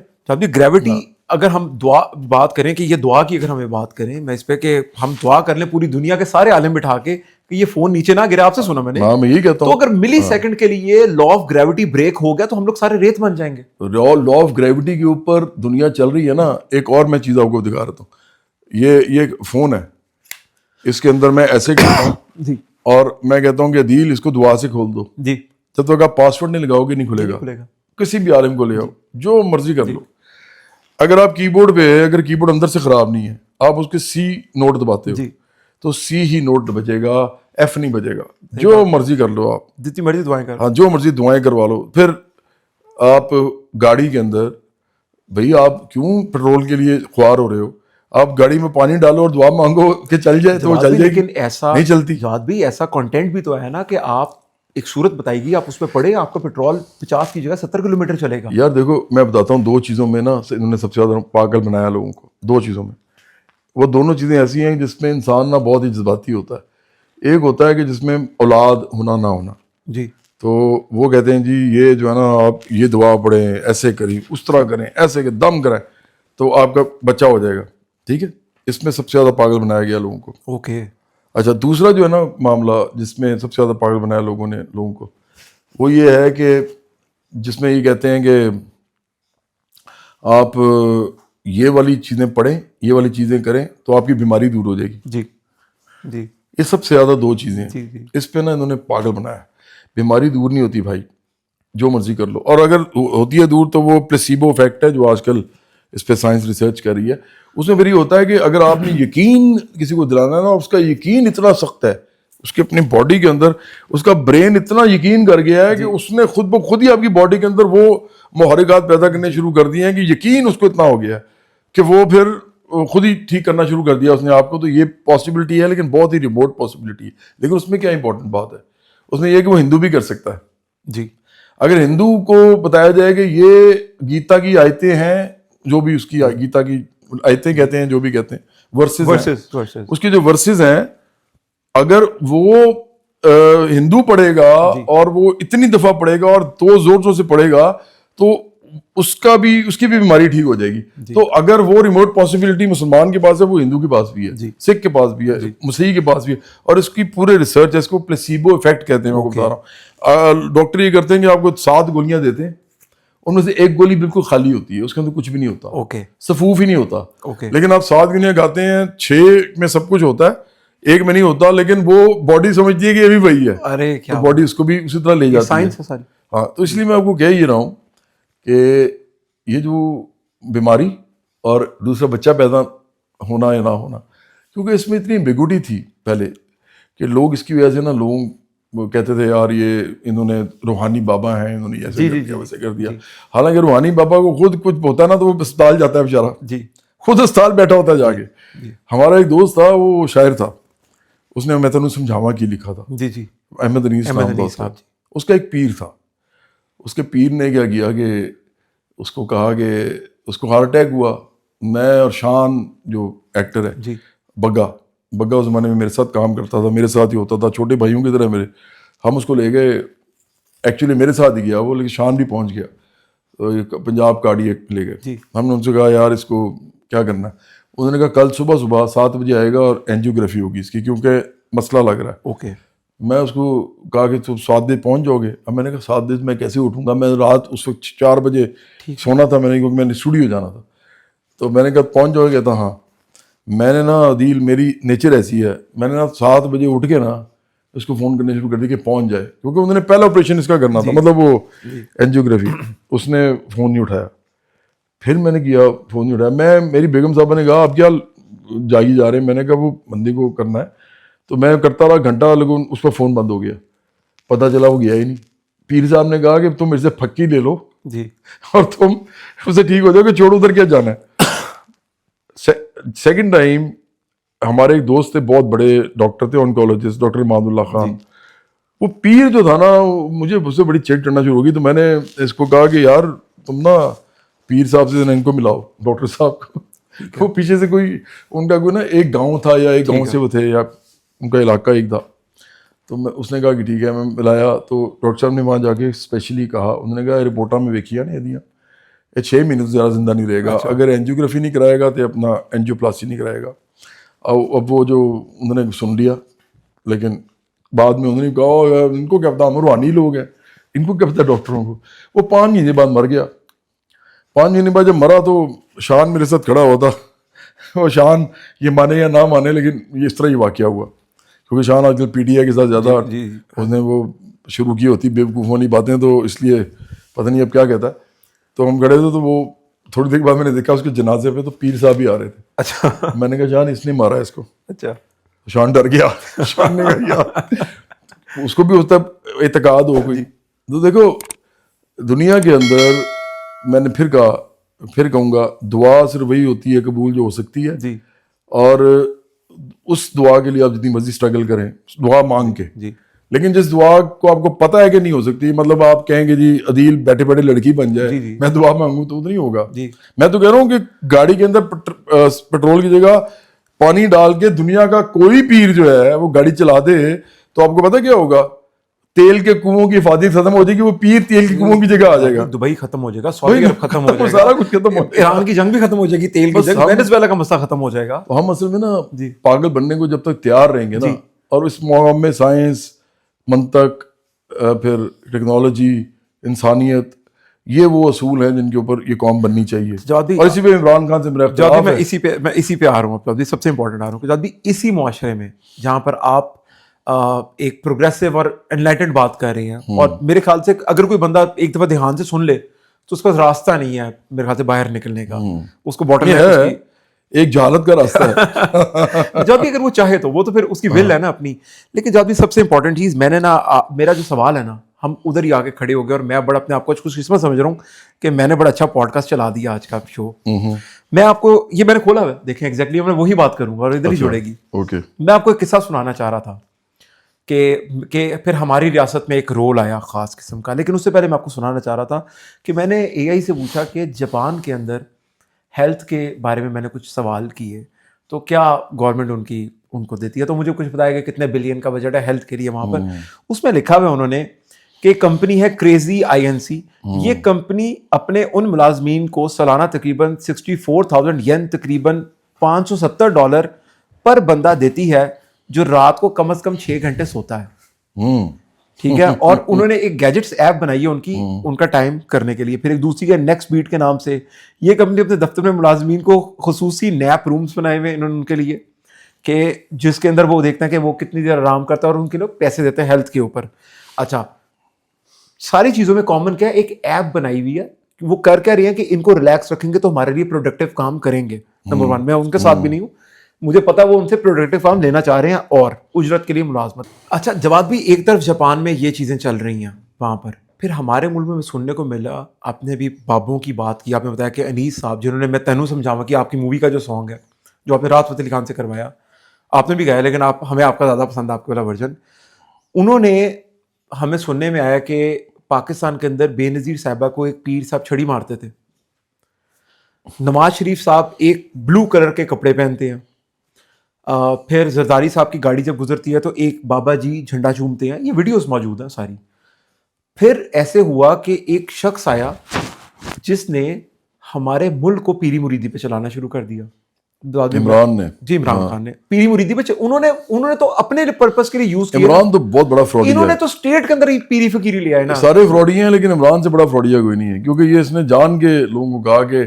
گریوٹی اگر ہم دعا بات کریں کہ یہ دعا کی اگر ہمیں بات کریں میں اس پہ کہ ہم دعا کر لیں پوری دنیا کے سارے عالم بٹھا کے کہ یہ فون نیچے نہ گرے, آپ سے سنا میں نے, ہاں میں یہی کہتا تو ہوں اگر ملی سیکنڈ کے لیے لا آف گریوٹی بریک ہو گیا تو ہم لوگ سارے ریت بن جائیں گے. لا آف گریوٹی کے اوپر دنیا چل رہی ہے نا. ایک اور میں چیز آپ کو دکھا رہا ہوں, یہ فون ہے, اس کے اندر میں ایسے کرتا ہوں جی اور میں کہتا ہوں کہ عدیل اس کو دعا سے کھول دو, جی جب تک آپ پاسورڈ نہیں لگاؤ گے نہیں کھلے گا. کسی بھی عالم کو لے آؤ, جو مرضی کر لو. اگر آپ کی بورڈ پہ اگر کی بورڈ اندر سے خراب نہیں ہے, آپ اس کے سی نوٹ دباتے ہو تو سی ہی نوٹ بجے گا, ایف نہیں بجے گا. جو مرضی کر لو آپ, جتنی مرضی دعائیں کر, ہاں جو مرضی دعائیں کروا لو. پھر آپ گاڑی کے اندر, بھئی آپ کیوں پیٹرول کے لیے خوار ہو رہے ہو, آپ گاڑی میں پانی ڈالو اور دعا مانگو کہ چل جائے تو وہ چل جائے گی. لیکن ایسا نہیں چلتی. جواد بھی ایسا کنٹینٹ بھی تو ہے نا کہ آپ ایک صورت بتائی گی, آپ اس پہ پڑھیں, آپ کا پیٹرول 50 کی جگہ 70 کلومیٹر چلے گا. یار دیکھو میں بتاتا ہوں, 2 چیزوں میں نا انہوں نے سب سے زیادہ پاگل بنایا لوگوں کو. 2 چیزوں میں, وہ دونوں چیزیں ایسی ہیں جس میں انسان نا بہت ہی جذباتی ہوتا ہے. ایک ہوتا ہے کہ جس میں اولاد ہونا نہ ہونا, جی تو وہ کہتے ہیں جی یہ جو ہے نا آپ یہ دعا پڑھیں, ایسے کریں, اس طرح کریں, ایسے کہ دم کریں تو آپ کا بچہ ہو جائے گا. ٹھیک ہے, اس میں سب سے زیادہ پاگل بنایا گیا لوگوں کو. اوکے. اچھا دوسرا جو ہے نا معاملہ جس میں سب سے زیادہ پاگل بنایا لوگوں کو, وہ یہ ہے کہ جس میں یہ کہتے ہیں کہ آپ یہ والی چیزیں پڑھیں, یہ والی چیزیں کریں تو آپ کی بیماری دور ہو جائے گی. جی جی یہ سب سے زیادہ 2 چیزیں ہیں. جی اس پہ نا انہوں نے پاگل بنایا. بیماری دور نہیں ہوتی بھائی, جو مرضی کر لو, اور اگر ہوتی ہے دور تو وہ پلیسیبو افیکٹ ہے جو آج کل اس پہ سائنس ریسرچ کر رہی ہے. اس میں پھر یہ ہوتا ہے کہ اگر آپ نے یقین کسی کو دلانا ہے نا, اس کا یقین اتنا سخت ہے اس کے اپنی باڈی کے اندر, اس کا برین اتنا یقین کر گیا ہے کہ اس نے خود بخود ہی آپ کی باڈی کے اندر وہ محرکات پیدا کرنے شروع کر دیے ہیں کہ یقین اس کو اتنا ہو گیا ہے کہ وہ پھر خود ہی ٹھیک کرنا شروع کر دیا اس نے آپ کو. تو یہ پاسبلٹی ہے, لیکن بہت ہی ریموٹ پاسبلٹی ہے. لیکن اس میں کیا امپورٹنٹ بات ہے, اس میں یہ کہ وہ ہندو بھی کر سکتا ہے. جی اگر ہندو کو بتایا جائے کہ یہ گیتا کی آیتیں ہیں, جو بھی اس کی گیتا کی آیتیں کہتے ہیں, جو بھی کہتے ہیں ورسز, اس کے جو ورسز ہیں, اگر وہ ہندو پڑھے گا اور وہ اتنی دفعہ پڑھے گا اور تو زور سے پڑھے گا تو اس کی بھی بیماری ٹھیک ہو جائے گی. تو اگر وہ ریموٹ پاسبلٹی مسلمان کے پاس ہے, وہ ہندو کے پاس بھی ہے, سکھ کے پاس بھی ہے, مسیحی کے پاس بھی ہے, اور اس کی پورے ریسرچ ہے. اس کو پلیسیبو افیکٹ کہتے ہیں. میں کو بتا رہا ہوں, ڈاکٹر یہ کرتے ہیں کہ آپ کو 7 گولیاں دیتے ہیں, ان میں سے 1 گولی بالکل خالی ہوتی ہے, اس کے اندر کچھ بھی نہیں ہوتا, صفوف ہی نہیں ہوتا. لیکن آپ 7 گولیاں کھاتے ہیں, 6 میں سب کچھ ہوتا ہے, 1 میں نہیں ہوتا, لیکن وہ باڈی سمجھتی ہے کہ یہ بھی وہی ہے. ارے تو باڈی اس کو بھی اسی طرح لے جاتی ہے. ہاں, تو اس لیے میں آپ کو کہہ ہی رہا ہوں کہ یہ جو بیماری اور دوسرا بچہ پیدا ہونا یا نہ ہونا, کیونکہ اس میں اتنی بیگوٹی تھی پہلے کہ لوگ اس کی وجہ سے نا لوگ کہتے تھے یار یہ انہوں نے روحانی بابا ہیں, انہوں نے ایسے کر دیا ویسے کر دیا. حالانکہ روحانی بابا کو خود کچھ ہوتا ہے نا تو وہ اسپتال جاتا ہے بیچارہ, خود اسپتال بیٹھا ہوتا ہے جا کے. ہمارا ایک دوست تھا, وہ شاعر تھا, اس نے میں تینوں سمجھاوا کی لکھا تھا, احمد انیس نام تھا. اس کا ایک پیر تھا, اس کے پیر نے کیا کیا کہ اس کو کہا کہ اس کو ہارٹ اٹیک ہوا. میں اور شان جو ایکٹر ہے, بگا اس زمانے میں میرے ساتھ کام کرتا تھا, میرے ساتھ ہی ہوتا تھا, چھوٹے بھائیوں کی طرح میرے. ہم اس کو لے گئے, ایکچولی میرے ساتھ ہی گیا وہ, لیکن شان بھی پہنچ گیا. تو پنجاب کارڈیک لے گئے. ہم نے ان سے کہا یار اس کو کیا کرنا ہے. انہوں نے کہا کل صبح 7 بجے آئے گا اور اینجیوگرافی ہوگی اس کی, کیونکہ مسئلہ لگ رہا ہے. میں اس کو کہا کہ تم 7 بجے پہنچ جاؤ گے. اب میں نے کہا 7 بجے میں کیسے اٹھوں گا, میں رات اس وقت 4 بجے سونا تھا میں نے, کیونکہ میں نے اسٹوڈیو جانا تھا. تو میں نے کہا پہنچ جاؤ گے, کہتا ہاں. میں نے نا عدیل میری نیچر ایسی ہے, میں نے نا 7 بجے اٹھ کے نا اس کو فون کرنے شروع کر دی کہ پہنچ جائے, کیونکہ انہوں نے پہلا آپریشن اس کا کرنا تھا, مطلب وہ اینجیوگرافی. اس نے فون نہیں اٹھایا. پھر میں نے کیا, فون نہیں اٹھایا. میری بیگم صاحبہ نے کہا آپ کیا جاگی جا رہے ہیں. میں نے کہا وہ بندے کو کرنا ہے. تو میں کرتا رہا گھنٹہ, لیکن اس کا فون بند ہو گیا. پتہ چلا وہ گیا ہی نہیں. پیر صاحب نے کہا کہ تم میرے سے پھکی لے لو اور تم اسے ٹھیک ہو جاؤ, کہ چھوڑ ادھر کیا جانا ہے. سیکنڈ ٹائم ہمارے ایک دوست تھے, بہت بڑے ڈاکٹر تھے, آنکولوجسٹ, ڈاکٹر اماد اللہ خان. وہ پیر جو تھا نا, مجھے اس سے بڑی چیٹ کرنا شروع ہو گئی. تو میں نے اس کو کہا کہ یار تم نا پیر صاحب سے ان کو ملاؤ, ڈاکٹر صاحب کو. وہ پیچھے سے کوئی ان کا کوئی نا ایک گاؤں تھا, یا ایک گاؤں سے وہ تھے, یا ان کا علاقہ ایک تھا. تو اس نے کہا کہ ٹھیک ہے, میں ملایا. تو ڈاکٹر صاحب نے وہاں جا کے اسپیشلی کہا, انہوں نے کہا رپورٹاں میں ویکھیاں نے ایدیاں, کہ 6 مہینے سے زیادہ زندہ نہیں رہے گا اگر اینجیوگرافی نہیں کرائے گا تو اپنا اینجیوپلاسٹی نہیں کرائے گا. اب وہ جو انہوں نے سن لیا, لیکن بعد میں انہوں نے کہا ان کو کیا پتا, ہم روحانی لوگ ہیں, ان کو کیا پتا ڈاکٹروں کو. وہ 5 مہینے بعد مر گیا. 5 مہینے بعد جب مرا تو شان میرے ساتھ کھڑا ہوا تھا. وہ شان یہ مانے یا نہ مانے لیکن یہ اس طرح ہی واقعہ ہوا, کیونکہ شان آج کل پی ٹی آئی کے ساتھ زیادہ اس نے وہ شروع کی ہوتی بیوقوفانی باتیں, تو اس لیے پتہ نہیں اب کیا کہتا ہے. تو ہم کھڑے تھے تو وہ تھوڑی دیر بعد میں نے دیکھا اس کے جنازے پہ تو پیر صاحب بھی آ رہے تھے. اچھا, میں نے کہا جان اس نے مارا ہے اس کو. اچھا, شان ڈر گیا. شان نے کہا یار اس کو بھی اس طرح اعتقاد ہو گئی. تو دیکھو دنیا کے اندر میں نے پھر کہوں گا دعا صرف وہی ہوتی ہے قبول جو ہو سکتی ہے جی, اور اس دعا کے لیے آپ جتنی مرضی اسٹرگل کریں دعا مانگ کے, جی, لیکن جس دعا کو آپ کو پتہ ہے کہ نہیں ہو سکتی, مطلب آپ کہیں گے جی عدیل بیٹھے بیٹھے لڑکی بن جائے, جی, جی, میں دعا مانگوں تو نہیں ہوگا. جی, میں تو کہہ رہا ہوں کہ گاڑی کے اندر پیٹرول کی جگہ پانی ڈال کے دنیا کا کوئی پیر جو ہے وہ گاڑی چلا دے تو آپ کو پتہ کیا ہوگا, تیل کے کنووں کی حفاظت ختم ہو جائے گی, وہ پیر تیل کے کنووں کی جگہ آ جائے گا, دبئی ختم ہو جائے گا, سعودی عرب ختم ہو جائے گا, سارا کچھ ختم ہو جائے گا, ایران کی جنگ بھی ختم ہو جائے گی, تیل کی جنگ, وینزویلا کا مسئلہ ختم ہو جائے گا. ہم اصل میں نا پاگل بننے کو جب تک تیار رہیں گے نا, اور اس موقع میں سائنس, منطق, پھر ٹیکنالوجی, انسانیت, یہ وہ اصول ہیں جن کے اوپر یہ قوم بننی چاہیے. اور اسی پہ عمران خان سے میرا اختلاف ہے. میں اسی پہ آ رہا ہوں, سب سے امپورٹنٹ آ رہا ہوں کہ جب بھی اسی معاشرے میں جہاں پر آپ ایک پروگریسو اور انلائٹنڈ بات کر رہے ہیں, اور میرے خیال سے اگر کوئی بندہ ایک دفعہ دھیان سے سن لے تو اس کا راستہ نہیں ہے میرے خیال سے باہر نکلنے کا, اس کو باٹم ہے ایک جہالت کا راستہ ہے. جب بھی اگر وہ چاہے تو وہ تو پھر اس کی ول ہے نا اپنی. لیکن جب بھی سب سے امپورٹنٹ چیز میں نے نا, میرا جو سوال ہے نا, ہم ادھر ہی آ کے کھڑے ہو گئے, اور میں بڑا اپنے آپ کو خوش قسمت سمجھ رہا ہوں کہ میں نے بڑا اچھا پوڈ کاسٹ چلا دیا آج کا شو. میں آپ کو یہ میں نے کھولا ہے, دیکھیں ایگزیکٹلی میں وہی بات کروں گا اور ادھر ہی جڑے گی. میں آپ کو ایک قصہ سنانا چاہ رہا تھا کہ پھر ہماری ریاست میں ایک رول آیا خاص قسم کا, لیکن اس سے پہلے میں آپ کو سنانا چاہ رہا تھا کہ میں نے اے آئی سے پوچھا کہ جاپان کے اندر ہیلتھ کے بارے میں نے کچھ سوال کیے تو کیا گورنمنٹ ان کو دیتی ہے, تو مجھے کچھ بتایا کہ کتنے بلین کا بجٹ ہے ہیلتھ کے لیے وہاں پر. اس میں لکھا ہوا انہوں نے کہ ایک کمپنی ہے کریزی INC, یہ کمپنی اپنے ان ملازمین کو سالانہ تقریباً 64,000 ین, تقریباً $570 پر بندہ دیتی ہے جو رات کو کم از کم 6 گھنٹے سوتا ہے. ٹھیک ہے, اور انہوں نے ایک گیجٹس ایپ بنائی ہے ان کا ٹائم کرنے کے لیے. پھر ایک دوسری ہے نیکسٹ بیٹ کے نام سے, یہ کمپنی اپنے دفتر میں ملازمین کو خصوصی نیپ رومز بنائے ہوئے انہوں نے ان کے لیے, کہ جس کے اندر وہ دیکھتے ہیں کہ وہ کتنی دیر آرام کرتا ہے, اور ان کے لوگ پیسے دیتے ہیں ہیلتھ کے اوپر. اچھا, ساری چیزوں میں کامن کیا ہے, ایک ایپ بنائی ہوئی ہے, وہ کر رہی ہیں کہ ان کو ریلیکس رکھیں گے تو ہمارے لیے پروڈکٹیو کام کریں گے. نمبر 1, میں ان کے ساتھ بھی نہیں ہوں, مجھے پتا وہ ان سے پروڈکٹیو کام لینا چاہ رہے ہیں اور اجرت کے لیے ملازمت. اچھا جواد بھی, ایک طرف جاپان میں یہ چیزیں چل رہی ہیں وہاں پر, پھر ہمارے ملک میں سننے کو ملا, آپ نے بھی بابوں کی بات کی, آپ نے بتایا کہ انیس صاحب جنہوں نے میں تینوں سمجھاوا کہ آپ کی مووی کا جو سانگ ہے جو آپ نے رات فتح علی خان سے کروایا, آپ نے بھی گایا, لیکن ہمیں آپ کا زیادہ پسند ہے آپ کے والا ورژن. انہوں نے ہمیں سننے میں آیا کہ پاکستان کے اندر بے نظیر صاحبہ کو ایک پیر صاحب چھڑی مارتے تھے, نواز شریف صاحب ایک بلو کلر کے کپڑے پہنتے ہیں, پھر زرداری صاحب کی گاڑی جب گزرتی ہے تو ایک بابا جی جھنڈا چومتے ہیں, یہ ویڈیوز موجود ہیں ساری. پھر ایسے ہوا کہ ایک شخص آیا جس نے ہمارے ملک کو پیری مریدی پہ چلانا شروع کر دیا. عمران نے, جی عمران خان نے پیری مریدی پہ انہوں نے تو اپنے پرپس کے لیے یوز کیا. عمران تو بہت بڑا فراڈی ہے, انہوں نے تو اسٹیٹ کے اندر ہی پیری فقیری لیا ہے نا. سارے فراڈی ہیں لیکن عمران سے بڑا فراڈیا کوئی نہیں ہے, کیونکہ یہ اس نے جان کے لوگوں کو کہا کہ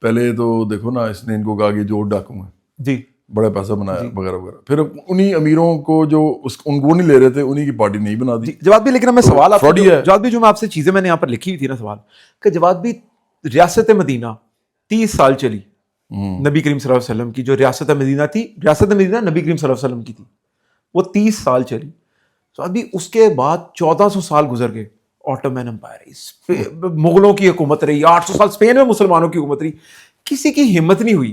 پہلے تو دیکھو نا, اس نے ان کو کہا کہ جو ڈاکو ہیں جی بڑا پیسہ بنایا وغیرہ وغیرہ, پھر انہی امیروں کو جو ان کو نہیں لے رہے تھے انہی کی پارٹی نہیں بنا دی. جواد بھی, لیکن میں سوال آپ جواد بھی جو میں آپ سے چیزیں میں نے یہاں پر لکھی ہوئی تھی نا سوال, کہ جواد بھی ریاست مدینہ 30 سال چلی, نبی کریم صلی اللہ علیہ وسلم کی جو ریاست مدینہ تھی, ریاست مدینہ نبی کریم صلی اللہ علیہ وسلم کی تھی, وہ 30 سال چلی. تو ابھی اس کے بعد 1400 سال گزر گئے, آٹومین امپائر, مغلوں کی حکومت رہی, 800 سال اسپین میں مسلمانوں کی حکومت رہی. کسی کی ہمت نہیں ہوئی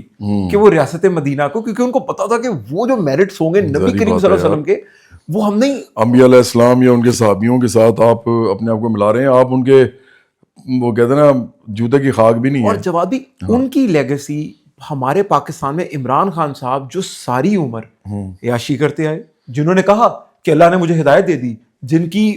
کہ وہ ریاست مدینہ کو, کیونکہ ان کو پتا تھا کہ وہ جو میرٹس ہوں گے نبی کریم صلی اللہ علیہ وسلم کے, وہ ہم نہیں, انبیاء علیہ السلام یا ان کے صحابیوں کے ساتھ آپ اپنے آپ کو ملا رہے ہیں, آپ ان کے وہ کہتے ہیں نا جوتے کی خاک بھی نہیں ہے. اور جواد بھی ان کی لیگیسی ہمارے پاکستان میں عمران خان صاحب جو ساری عمر عیاشی کرتے آئے, جنہوں نے کہا کہ اللہ نے مجھے ہدایت دے دی, جن کی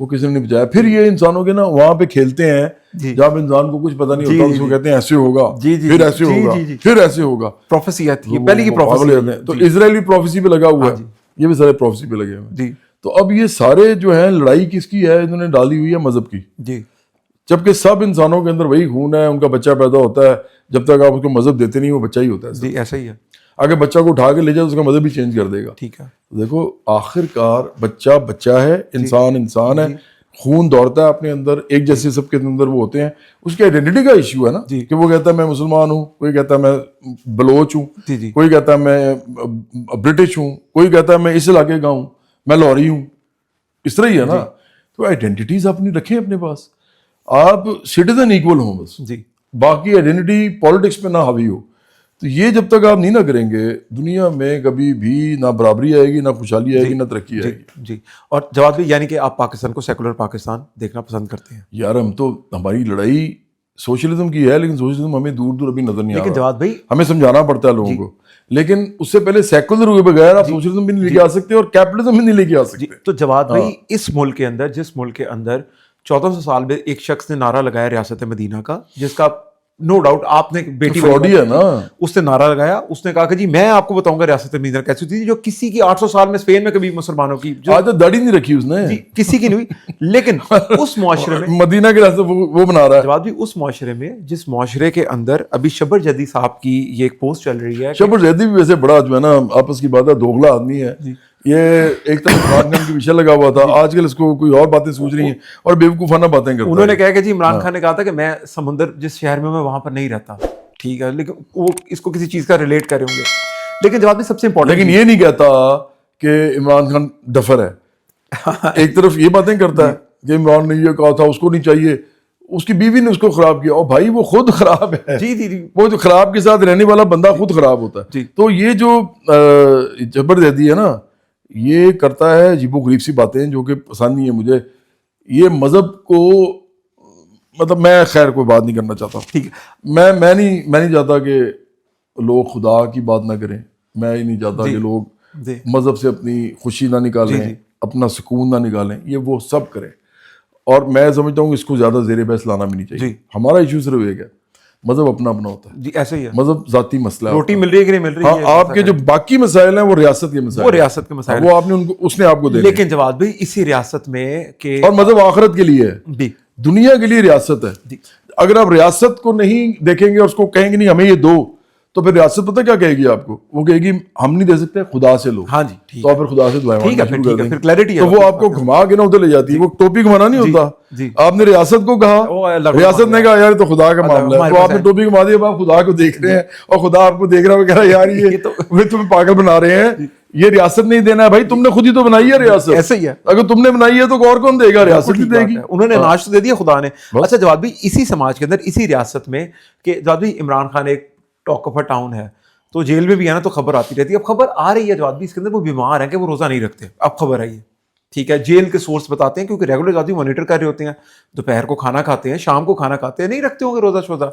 وہ کسی نے نہیں بچایا. پھر یہ انسانوں کے نا وہاں پہ کھیلتے ہیں جہاں پہ انسان کو کچھ پتہ نہیں ہوتا, اس کو کہتے ہیں ایسے ہوگا, پھر ایسے ہوگا, پھر ایسے ہوگا. پروفیسی آتی ہے, پہلے کی پروفیسی. تو اسرائیلی پروفیسی پہ لگا ہوا ہے, یہ بھی سارے پروفیسی پہ لگے ہوئے ہیں. تو اب یہ سارے جو ہیں لڑائی کس کی ہے, انہوں نے ڈالی ہوئی ہے مذہب کی. جبکہ سب انسانوں کے اندر وہی خون ہے, ان کا بچہ پیدا ہوتا ہے, جب تک آپ اس کو مذہب دیتے نہیں وہ بچہ ہی ہوتا ہے. جی ایسا ہی ہے. اگر بچہ کو اٹھا کے لے جائے تو اس کا مذہب بھی چینج کر دے گا. ٹھیک ہے. دیکھو آخر کار بچہ بچہ ہے, انسان انسان ہے, خون دوڑتا ہے اپنے اندر, ایک جیسے سب کے اندر وہ ہوتے ہیں. اس کی آئیڈینٹی کا ایشو ہے نا, کہ وہ کہتا ہے میں مسلمان ہوں, کوئی کہتا ہے میں بلوچ ہوں, کوئی کہتا ہے میں برٹش ہوں, کوئی کہتا ہے میں اس علاقے کا ہوں, میں لاہوری ہوں. اس طرح ہی ہے نا. تو آئیڈینٹیز اپنی رکھیں اپنے پاس, آپ سٹیزن ایکول ہوں بس, باقی آئیڈینٹی پالیٹکس پہ نہ حاوی ہو. تو یہ جب تک آپ نہیں نہ کریں گے, دنیا میں کبھی بھی نہ برابری آئے گی, نہ خوشحالی آئے گی, نہ ترقی آئے گی. جی. اور جواد بھائی یعنی کہ آپ پاکستان کو سیکولر پاکستان دیکھنا پسند کرتے ہیں؟ یار ہم تو, ہماری لڑائی سوشلزم کی ہے, لیکن سوشلزم ہمیں دور دور ابھی نظر نہیں آ رہا. لیکن جواد بھائی ہمیں سمجھانا پڑتا ہے لوگوں کو, لیکن اس سے پہلے سیکولر ہوئے بغیر آپ سوشلزم بھی نہیں لے کے آ سکتے اور کیپٹلزم بھی نہیں لے کے آ سکتے. تو جواد بھائی اس ملک کے اندر, جس ملک کے اندر 1400 سال میں ایک شخص نے نعرہ لگایا ریاست مدینہ کا, جس کا نو ڈاؤٹ آپ نے بیٹی فراڈی ہے نا, اس نے نعرہ لگایا, اس نے کہا کہ جی میں آپ کو بتاؤں گا ریاست مدینہ کیسی تھی, جو کسی کی 800 سال میں اسپین میں کبھی مسلمانوں کی آج تک داڑھی نہیں رکھی اس نے, کسی کی نہیں ہوئی. لیکن اس معاشرے میں مدینہ کے راستے وہ بنا رہا ہے. جواد بھی اس معاشرے میں, جس معاشرے کے اندر ابھی شبر جدی صاحب کی یہ ایک پوسٹ چل رہی ہے. شبر جدی بھی ویسے بڑا جو ہے نا آپس کی بات ہے, دوغلا آدمی ہے. یہ ایک طرف عمران خان کے پیچھے لگا ہوا تھا, آج کل اس کو کوئی اور باتیں سوچ رہی ہیں اور بیوقوفانہ باتیں کرتا ہے. انہوں نے کہا کہ جی عمران خان نے کہا تھا کہ میں سمندر جس شہر میں وہاں پر نہیں رہتا. ٹھیک ہے, لیکن وہ اس کو کسی چیز کا ریلیٹ کریں گے. لیکن جواب بھی سب سے امپورٹنٹ, لیکن یہ نہیں کہتا کہ عمران خان ڈفر ہے. ایک طرف یہ باتیں کرتا ہے کہ عمران نے یہ کہا تھا, اس کو نہیں چاہیے, اس کی بیوی نے اس کو خراب کیا, اور بھائی وہ خود خراب ہے. جی وہ جو خراب کے ساتھ رہنے والا بندہ خود خراب ہوتا ہے. تو یہ جو جبر دہدی ہے نا, یہ کرتا ہے عجیب و غریب سی باتیں جو کہ پسند نہیں ہے مجھے. یہ مذہب کو مطلب میں خیر کوئی بات نہیں کرنا چاہتا. ٹھیک ہے, میں نہیں چاہتا کہ لوگ خدا کی بات نہ کریں. میں ہی نہیں چاہتا کہ لوگ مذہب سے اپنی خوشی نہ نکالیں, اپنا سکون نہ نکالیں. یہ وہ سب کریں, اور میں سمجھتا ہوں اس کو زیادہ زیر بحث لانا بھی نہیں چاہیے. ہمارا ایشو صرف ایک ہے, مذہب اپنا اپنا ہوتا ہے. جی ایسا ہی ہے. مذہب ذاتی مسئلہ ہے. روٹی مل رہی ہے کہ نہیں مل رہی ہے, آپ کے جو باقی مسائل ہیں وہ ریاست کے مسائل, وہ ریاست کے مسائل, وہ آپ نے اس نے آپ کو دے. لیکن جواد بھائی اسی ریاست میں کہ اور مذہب آخرت کے لیے ہے, دنیا کے لیے ریاست ہے. اگر آپ ریاست کو نہیں دیکھیں گے اور اس کو کہیں گے نہیں ہمیں یہ دو, تو پھر ریاست پتہ کیا کہے گی آپ کو, وہ کہے گی ہم نہیں دے سکتے, خدا سے لو. ہاں جی, تو آپ پھر خدا سے دعائیں مانگنا شروع کر دیں گے. تو وہ آپ کو گھما کے نہ ادھر لے جاتی ہے. وہ ٹوپی گھمانا نہیں ہوتا, آپ نے ریاست کو کہا, ریاست نے کہا یار تو خدا کا معاملہ ہے, تو آپ نے ٹوپی گھما دی, اب آپ خدا کو دیکھ رہے ہیں اور خدا آپ کو دیکھ رہا ہے, وہ کہہ رہا ہے یار یہ تمہیں پاگل بنا رہے ہیں, یہ ریاست نہیں دینا ہے. بھائی تم نے خود ہی تو بنائی ہے ریاست, ایسا ہی ہے. اگر تم نے بنائی ہے تو اور کون دے گا, ریاست ہی دے گی. انہوں نے اناج تو دے دیا خدا نے. اچھا جواد بھائی, اسی سماج کے اندر, اسی ریاست میں کہ جواد بھائی عمران خان ایک ٹاک آف اے ٹاؤن ہے, تو جیل میں بھی ہے نا, تو خبر آتی رہتی ہے. اب خبر آ رہی ہے جواد بھائی اس کے اندر وہ بیمار ہیں کہ وہ روزہ نہیں رکھتے. اب خبر آئی ہے, ٹھیک ہے, جیل کے سورس بتاتے ہیں کیونکہ ریگولر جواد بھائی مانیٹر کر رہے ہوتے ہیں, دوپہر کو کھانا کھاتے ہیں, شام کو کھانا کھاتے ہیں, نہیں رکھتے ہوں گے روزہ شوزہ.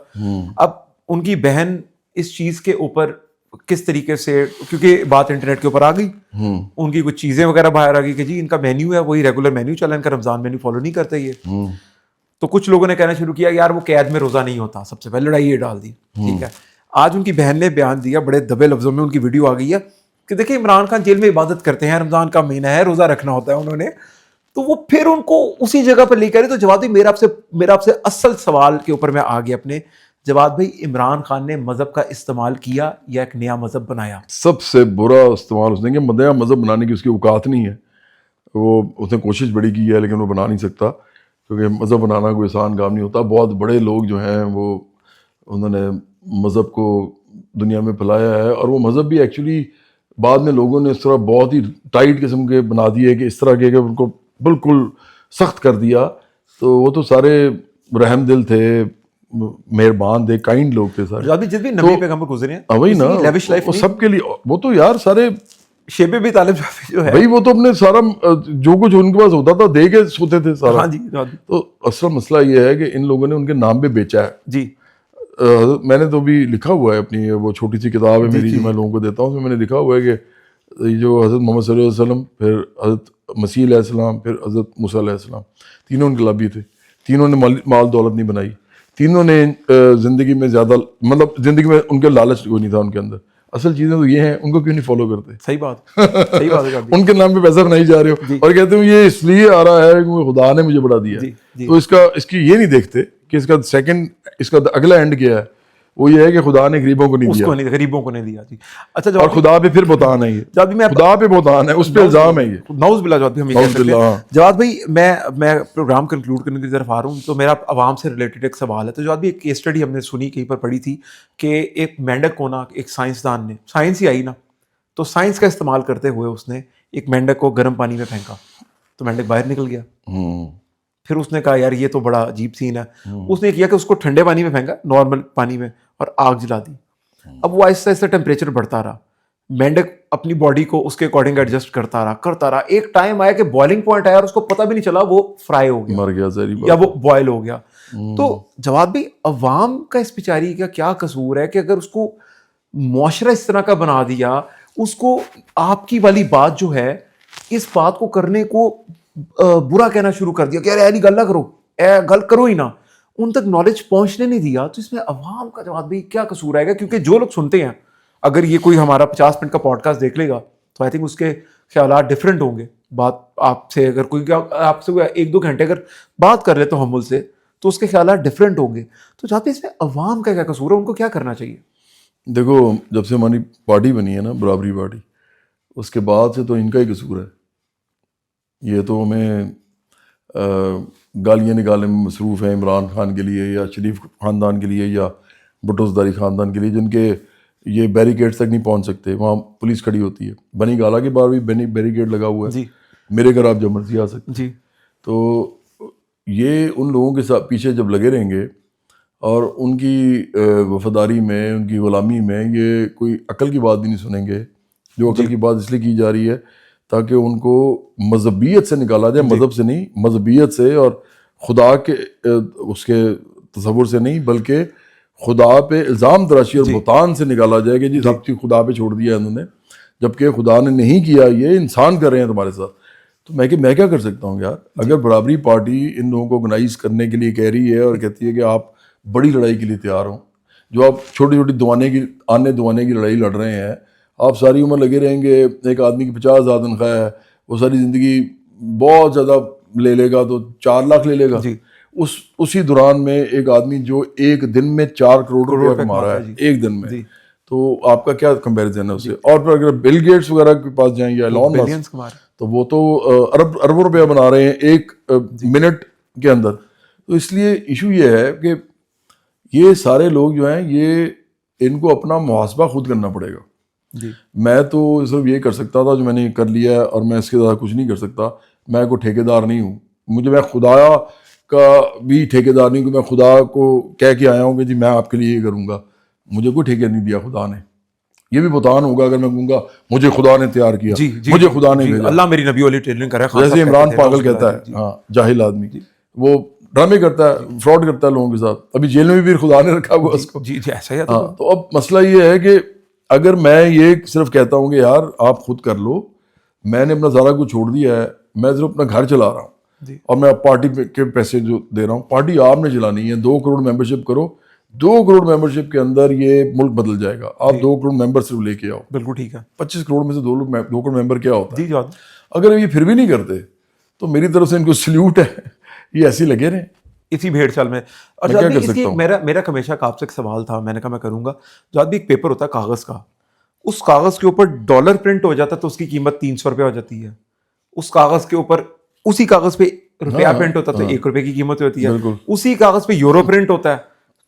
اب ان کی بہن اس چیز کے اوپر کس طریقے سے, کیونکہ بات انٹرنیٹ کے اوپر آ گئی, ان کی کچھ چیزیں وغیرہ باہر آ گئی کہ جی ان کا مینیو ہے وہی ریگولر مینیو چلا, ان کا رمضان مینیو فالو نہیں کرتے یہ. تو کچھ لوگوں نے کہنا شروع کیا یار وہ قید میں روزہ نہیں ہوتا, سب سے پہلے لڑائی یہ ڈال دی. ٹھیک ہے, آج ان کی بہن نے بیان دیا, بڑے دبے لفظوں میں ان کی ویڈیو آ گئی ہے کہ دیکھیں عمران خان جیل میں عبادت کرتے ہیں, رمضان کا مہینہ ہے, روزہ رکھنا ہوتا ہے انہوں نے, تو وہ پھر ان کو اسی جگہ پر لے کر. تو جواد بھائی میرا آپ سے اصل سوال کے اوپر میں آ گیا اپنے. جواد بھائی عمران خان نے مذہب کا استعمال کیا یا ایک نیا مذہب بنایا؟ سب سے برا استعمال اس نے کہ نیا مذہب بنانے کی اس کی اوقات نہیں ہے. وہ اس نے کوشش بڑی کی ہے لیکن وہ بنا نہیں سکتا, کیونکہ مذہب بنانا کوئی آسان کام نہیں ہوتا. بہت بڑے لوگ جو ہیں وہ انہوں نے مذہب کو دنیا میں پھیلایا ہے, اور وہ مذہب بھی ایکچولی بعد میں لوگوں نے اس طرح بہت ہی ٹائٹ قسم کے بنا دیے کہ اس طرح کے کہ ان کو بالکل سخت کر دیا. تو وہ تو سارے رحم دل تھے, مہربان تھے, کائنڈ لوگ تھے سارے. جس بھی نبی پیغمبر گزرے ہیں وہی نا, وہ سب کے لیے وہ تو یار سارے شیب بھی طالب جو ہے بھائی, وہ تو اپنے سارا جو کچھ ان کے پاس ہوتا تھا دے کے سوتے تھے سارا. ہاں جی. تو اصل مسئلہ یہ ہے کہ ان لوگوں نے ان کے نام پہ بیچا ہے. جی میں نے تو بھی لکھا ہوا ہے اپنی وہ چھوٹی سی کتاب ہے میری جو میں لوگوں کو دیتا ہوں, اس میں میں نے لکھا ہوا ہے کہ جو حضرت محمد صلی اللہ علیہ وسلم، پھر حضرت مسیح علیہ السلام، پھر حضرت موسیٰ علیہ السلام، تینوں انقلابی تھے. تینوں نے مال دولت نہیں بنائی. تینوں نے زندگی میں زیادہ مطلب زندگی میں ان کے لالچ کوئی نہیں تھا ان کے اندر. اصل چیزیں تو یہ ہیں، ان کو کیوں نہیں فالو کرتے؟ صحیح بات ہے. ان کے نام پہ پیسہ بنائی جا رہے ہو اور کہتے ہوں یہ اس لیے آ رہا ہے کہ خدا نے مجھے بڑھا دیا. تو اس کی یہ نہیں دیکھتے کہ اس کا سیکنڈ، اس کا اگلا اینڈ کیا ہے. وہ یہ ہے کہ خدا نے غریبوں کو نہیں دیا، غریبوں کو نہیں دیا. جی اچھا، اور خدا پہ پھر بہتان ہے. یہ خدا پہ بہتان ہے، اس پہ الزام ہے یہ. نعوذ باللہ. جواد بھائی، ہم یہ کہہ سکتے ہیں. جواد بھائی، میں پروگرام کنکلوڈ کرنے کی طرف آ رہا ہوں. تو میرا عوام سے ریلیٹڈ ایک سوال ہے. تو جواد بھائی، ایک کیس اسٹڈی ہم نے سنی، کہیں پر پڑھی تھی کہ ایک مینڈک کو نا، ایک سائنسدان نے، سائنس ہی آئی نا، تو سائنس کا استعمال کرتے ہوئے اس نے ایک مینڈک کو گرم پانی میں پھینکا تو مینڈک باہر نکل گیا. پھر اس نے کہا یار یہ تو بڑا عجیب سین ہے. اس نے کیا کہ اس کو ٹھنڈے پانی میں پھینکا، نارمل پانی میں، اور آگ جلا دی. اب وہ آہستہ آہستہ ٹیمپریچر بڑھتا رہا. مینڈک اپنی باڈی کو اس کے اکارڈنگ ایڈجسٹ کرتا رہا. ایک ٹائم آیا کہ بوائلنگ پوائنٹ آیا اور اس کو پتہ بھی نہیں چلا وہ فرائی ہو گیا، مر گیا یا وہ بوائل ہو گیا. تو جواد بھائی، عوام کا اس بیچاری کا کیا قصور ہے کہ اگر اس کو معاشرہ اس طرح کا بنا دیا، اس کو آپ کی والی بات جو ہے، اس بات کو کرنے کو برا کہنا شروع کر دیا کہ یار ایلی گل نہ کرو، گل کرو ہی نہ، ان تک نالج پہنچنے نہیں دیا. تو اس میں عوام کا جواد بھائی کیا قصور آئے گا؟ کیونکہ جو لوگ سنتے ہیں، اگر یہ کوئی ہمارا 50 منٹ کا پوڈ کاسٹ دیکھ لے گا تو آئی تھنک اس کے خیالات ڈفرینٹ ہوں گے. بات آپ سے اگر کوئی آپ سے 1-2 گھنٹے اگر بات کر لے تو حمل سے، تو اس کے خیالات ڈفرینٹ ہوں گے. تو جواد بھائی، اس میں عوام کا کیا قصور ہے؟ ان کو کیا کرنا چاہیے؟ دیکھو، جب سے ہماری پارٹی بنی ہے نا، برابری پارٹی، اس کے بعد سے تو ان کا ہی قصور ہے. یہ تو ہمیں گالیاں نکالنے میں مصروف ہیں عمران خان کے لیے، یا شریف خاندان کے لیے، یا بھٹو زرداری خاندان کے لیے، جن کے یہ بیریکیڈس تک نہیں پہنچ سکتے. وہاں پولیس کھڑی ہوتی ہے. بنی گالا کے باہر بھی بیریکیڈ لگا ہوا ہے. جی، میرے گھر آپ جب مرضی آ سکتے. جی. تو یہ ان لوگوں کے ساتھ پیچھے جب لگے رہیں گے اور ان کی وفاداری میں، ان کی غلامی میں، یہ کوئی عقل کی بات بھی نہیں سنیں گے. جو عقل کی بات اس لیے کی جا رہی ہے تاکہ ان کو مذہبیت سے نکالا جائے، مذہب سے نہیں، مذہبیت سے، اور خدا کے اس کے تصور سے نہیں، بلکہ خدا پہ الزام تراشی اور بہتان سے نکالا جائے کہ جی سب چیز خدا پہ چھوڑ دیا انہوں نے، جبکہ خدا نے نہیں کیا. یہ انسان کر رہے ہیں تمہارے ساتھ. تو میں کیا کر سکتا ہوں یار؟ اگر برابری پارٹی ان لوگوں کو آرگنائز کرنے کے لیے کہہ رہی ہے اور کہتی ہے کہ آپ بڑی لڑائی کے لیے تیار ہوں، جو آپ چھوٹی چھوٹی آنے دوانے کی لڑائی لڑ رہے ہیں، آپ ساری عمر لگے رہیں گے. ایک آدمی کی 50,000 تنخواہ ہے، وہ ساری زندگی بہت زیادہ لے لے گا تو 4 لاکھ لے لے گا. اسی دوران میں ایک آدمی جو ایک دن میں 4 کروڑ روپیہ کما رہا ہے ایک دن میں، تو آپ کا کیا کمپیریزن ہے اس سے؟ اور پھر اگر بل گیٹس وغیرہ کے پاس جائیں یا ایلون ماسک، تو وہ تو اربوں روپیہ بنا رہے ہیں ایک منٹ کے اندر. تو اس لیے ایشو یہ ہے کہ یہ سارے لوگ جو ہیں، یہ ان کو اپنا محاسبہ خود کرنا پڑے گا. میں تو صرف یہ کر سکتا تھا جو میں نے کر لیا ہے، اور میں اس کے زیادہ کچھ نہیں کر سکتا. میں کوئی ٹھیکیدار نہیں ہوں. میں خدا کا بھی ٹھیکیدار نہیں ہوں کہ میں خدا کو کہہ کے آیا ہوں کہ جی میں آپ کے لیے یہ کروں گا. مجھے کوئی ٹھیکہ نہیں دیا خدا نے. یہ بھی بہتان ہوگا اگر میں کہوں گا مجھے خدا نے تیار کیا، مجھے خدا نے بھیجا. اللہ میری نبی والی ٹریننگ کرے. جیسے عمران پاگل کہتا ہے، ہاں، جاہل آدمی، وہ ڈرامے کرتا ہے، فراڈ کرتا ہے لوگوں کے ساتھ. ابھی جیل میں بھی خدا نے رکھا ہوا اس کو. جی ایسا ہی. تو اب مسئلہ یہ ہے کہ اگر میں یہ صرف کہتا ہوں کہ یار آپ خود کر لو، میں نے اپنا سارا کچھ چھوڑ دیا ہے، میں صرف اپنا گھر چلا رہا ہوں اور میں پارٹی کے پیسے جو دے رہا ہوں، پارٹی آپ نے چلانی ہے. 2 کروڑ ممبرشپ کرو. 2 کروڑ ممبرشپ کے اندر یہ ملک بدل جائے گا. آپ 2 کروڑ ممبر صرف لے کے آؤ. بالکل ٹھیک ہے. 25 کروڑ میں سے 2 کروڑ ممبر کیا ہوتا ہے؟ اگر یہ پھر بھی نہیں کرتے تو میری طرف سے ان کو سلیوٹ ہے. یہ ایسے لگے رہے اسی بھیڑ چال میں. اور میرا ہمیشہ آپ سے ایک سوال تھا، میں نے کہا میں کروں گا. جو بھی ایک پیپر ہوتا ہے کاغذ کا، اس کاغذ کے اوپر ڈالر پرنٹ ہو جاتا ہے تو اس کی قیمت 300 روپے ہو جاتی ہے. اس کاغذ کے اوپر اسی کاغذ پہ روپیہ پرنٹ ہوتا ہے تو 1 روپے کی قیمت ہوتی ہے. اسی کاغذ پہ یورو پرنٹ ہوتا ہے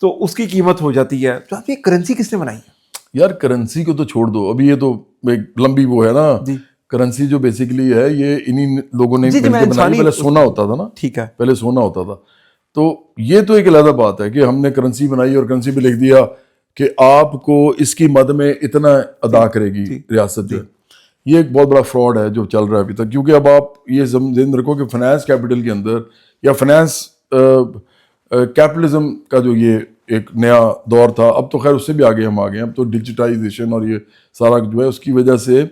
تو اس کی قیمت ہو جاتی ہے. تو آپ یہ کرنسی کس نے بنائی ہے یار؟ کرنسی کو تو چھوڑ دو. ابھی یہ تو ایک لمبی وہ ہے نا. کرنسی جو بیسیکلی ہے یہ انہی لوگوں نے بنائی. پہلے سونا ہوتا تھا نا. ٹھیک ہے، پہلے سونا ہوتا تھا. تو یہ تو ایک علیحدہ بات ہے کہ ہم نے کرنسی بنائی اور کرنسی پہ لکھ دیا کہ آپ کو اس کی مد میں اتنا ادا کرے گی ریاست. یہ ایک بہت بڑا فراڈ ہے جو چل رہا ہے ابھی تک. کیونکہ اب آپ یہ ذہن رکھو کہ فائنانس کیپٹل کے اندر یا فائنانس کیپٹلزم کا جو یہ ایک نیا دور تھا، اب تو خیر اس سے بھی آگے ہم آ گئے ہیں. اب تو ڈیجیٹائزیشن اور یہ سارا جو ہے اس کی وجہ سے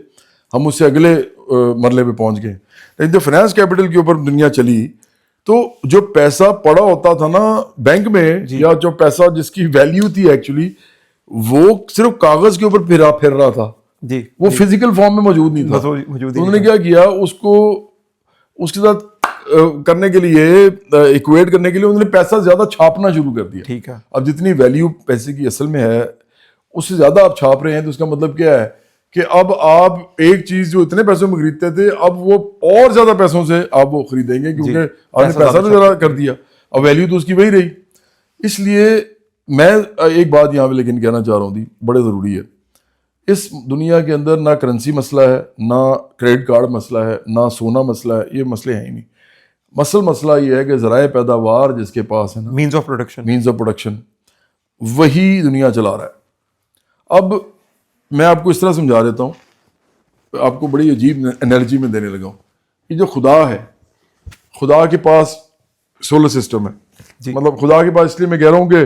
ہم اس سے اگلے مرحلے پہ پہنچ گئے. لیکن جب فائنانس کیپٹل کے اوپر دنیا چلی تو جو پیسہ پڑا ہوتا تھا نا بینک میں یا جو پیسہ جس کی ویلیو تھی ایکچولی وہ صرف کاغذ کے اوپر پھر رہا تھا جی, وہ فزیکل فارم میں موجود نہیں تھا. انہوں نے کیا کیا, اس کو اس کے ساتھ کرنے کے لیے ایکویٹ کرنے کے لیے انہوں نے پیسہ زیادہ چھاپنا شروع کر دیا. ٹھیک ہے, اب جتنی ویلیو پیسے کی اصل میں ہے اس سے زیادہ آپ چھاپ رہے ہیں تو اس کا مطلب کیا ہے کہ اب آپ ایک چیز جو اتنے پیسوں میں خریدتے تھے اب وہ اور زیادہ پیسوں سے آپ وہ خریدیں گے کیونکہ آپ نے پیسہ تو زیادہ کر دیا, اب ویلیو تو اس کی وہی رہی. اس لیے میں ایک بات یہاں پہ لیکن کہنا چاہ رہا ہوں بڑے ضروری ہے, اس دنیا کے اندر نہ کرنسی مسئلہ ہے, نہ کریڈٹ کارڈ مسئلہ ہے, نہ سونا مسئلہ ہے, یہ مسئلے ہیں ہی نہیں. مسئلہ یہ ہے کہ ذرائع پیداوار جس کے پاس ہے نا, مینز آف پروڈکشن, وہی دنیا چلا رہا ہے. اب میں آپ کو اس طرح سمجھا دیتا ہوں, آپ کو بڑی عجیب انرجی میں دینے لگا ہوں. یہ جو خدا ہے, خدا کے پاس سولر سسٹم ہے, مطلب خدا کے پاس, اس لیے میں کہہ رہا ہوں کہ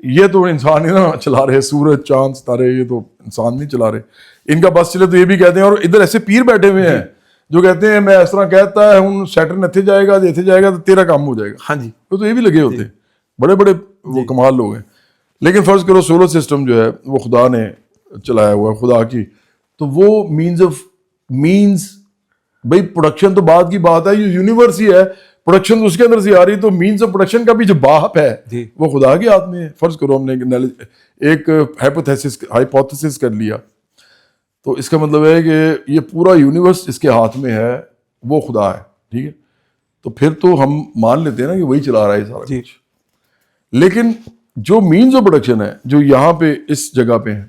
یہ تو انسان ہی نا چلا رہے, سورج چاند ستارے یہ تو انسان نہیں چلا رہے. ان کا بس چلے تو یہ بھی کہتے ہیں, اور ادھر ایسے پیر بیٹھے ہوئے ہیں جو کہتے ہیں میں اس طرح کہتا ہے ہوں سیٹرن اتنے جائے گا تو تیرا کام ہو جائے گا. ہاں جی, تو یہ بھی لگے ہوتے ہیں, بڑے بڑے وہ کمال لوگ ہیں. لیکن فرض کرو سولر سسٹم جو ہے وہ خدا نے چلایا ہوا ہے, خدا کی, تو وہ مینز بھائی پروڈکشن تو بعد کی بات ہے, یہ یونیورس ہی ہے, پروڈکشن اس کے اندر سے آ رہی, تو مینز آف پروڈکشن کا بھی جو باپ ہے وہ خدا کے ہاتھ میں ہے. فرض کرو ہم نے ایک ہائپوتھیسس کر لیا, تو اس کا مطلب ہے کہ یہ پورا یونیورس اس کے ہاتھ میں ہے, وہ خدا ہے. ٹھیک ہے, تو پھر تو ہم مان لیتے ہیں نا کہ وہی چلا رہا ہے سارا کچھ. لیکن جو مینز آف پروڈکشن ہے جو یہاں پہ اس جگہ پہ ہے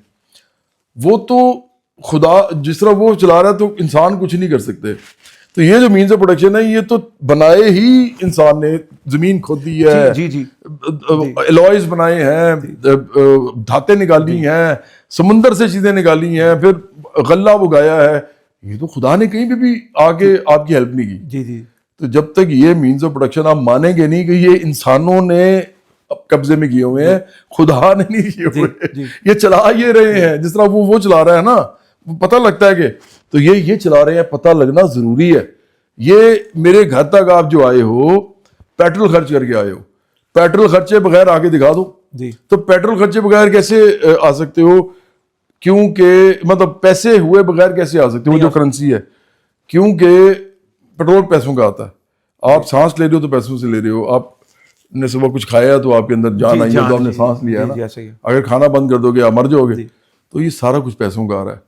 وہ تو خدا جس طرح وہ چلا رہا ہے تو انسان کچھ نہیں کر سکتے. تو یہ جو مینز آف پروڈکشن ہے یہ تو بنائے ہی انسان نے, زمین کھودی ہے, الوائز بنائے ہیں, دھاتیں نکالی ہیں, سمندر سے چیزیں نکالی ہیں, پھر غلہ اگایا ہے, یہ تو خدا نے کہیں پہ بھی آگے آپ کی ہیلپ نہیں کی. تو جب تک یہ مینز آف پروڈکشن آپ مانیں گے نہیں کہ یہ انسانوں نے قبضے میں کیے ہوئے ہیں, خدا نے نہیں کیے ہوئے, یہ چلا یہ رہے ہیں جس طرح وہ چلا رہا ہے نا, پتہ لگتا ہے کہ تو یہ چلا رہے ہیں, پتہ لگنا ضروری ہے. یہ میرے گھر تک آپ جو آئے ہو پیٹرول خرچ کر کے آئے ہو, پیٹرول خرچے بغیر آگے دکھا دو. تو پیٹرول خرچے بغیر کیسے آ سکتے ہو, کیونکہ مطلب پیسے ہوئے بغیر کیسے آ سکتے ہو, جو کرنسی ہے, کیونکہ پیٹرول پیسوں کا آتا ہے. آپ سانس لے رہے ہو تو پیسوں سے لے رہے ہو, آپ نے صبح کچھ کھایا تو آپ کے اندر جان آئی ہے تو آپ نے سانس لیا ہے نا, اگر کھانا بند کر دو گے آپ مر جاؤ گے. تو یہ سارا کچھ پیسوں کا آ رہا ہے.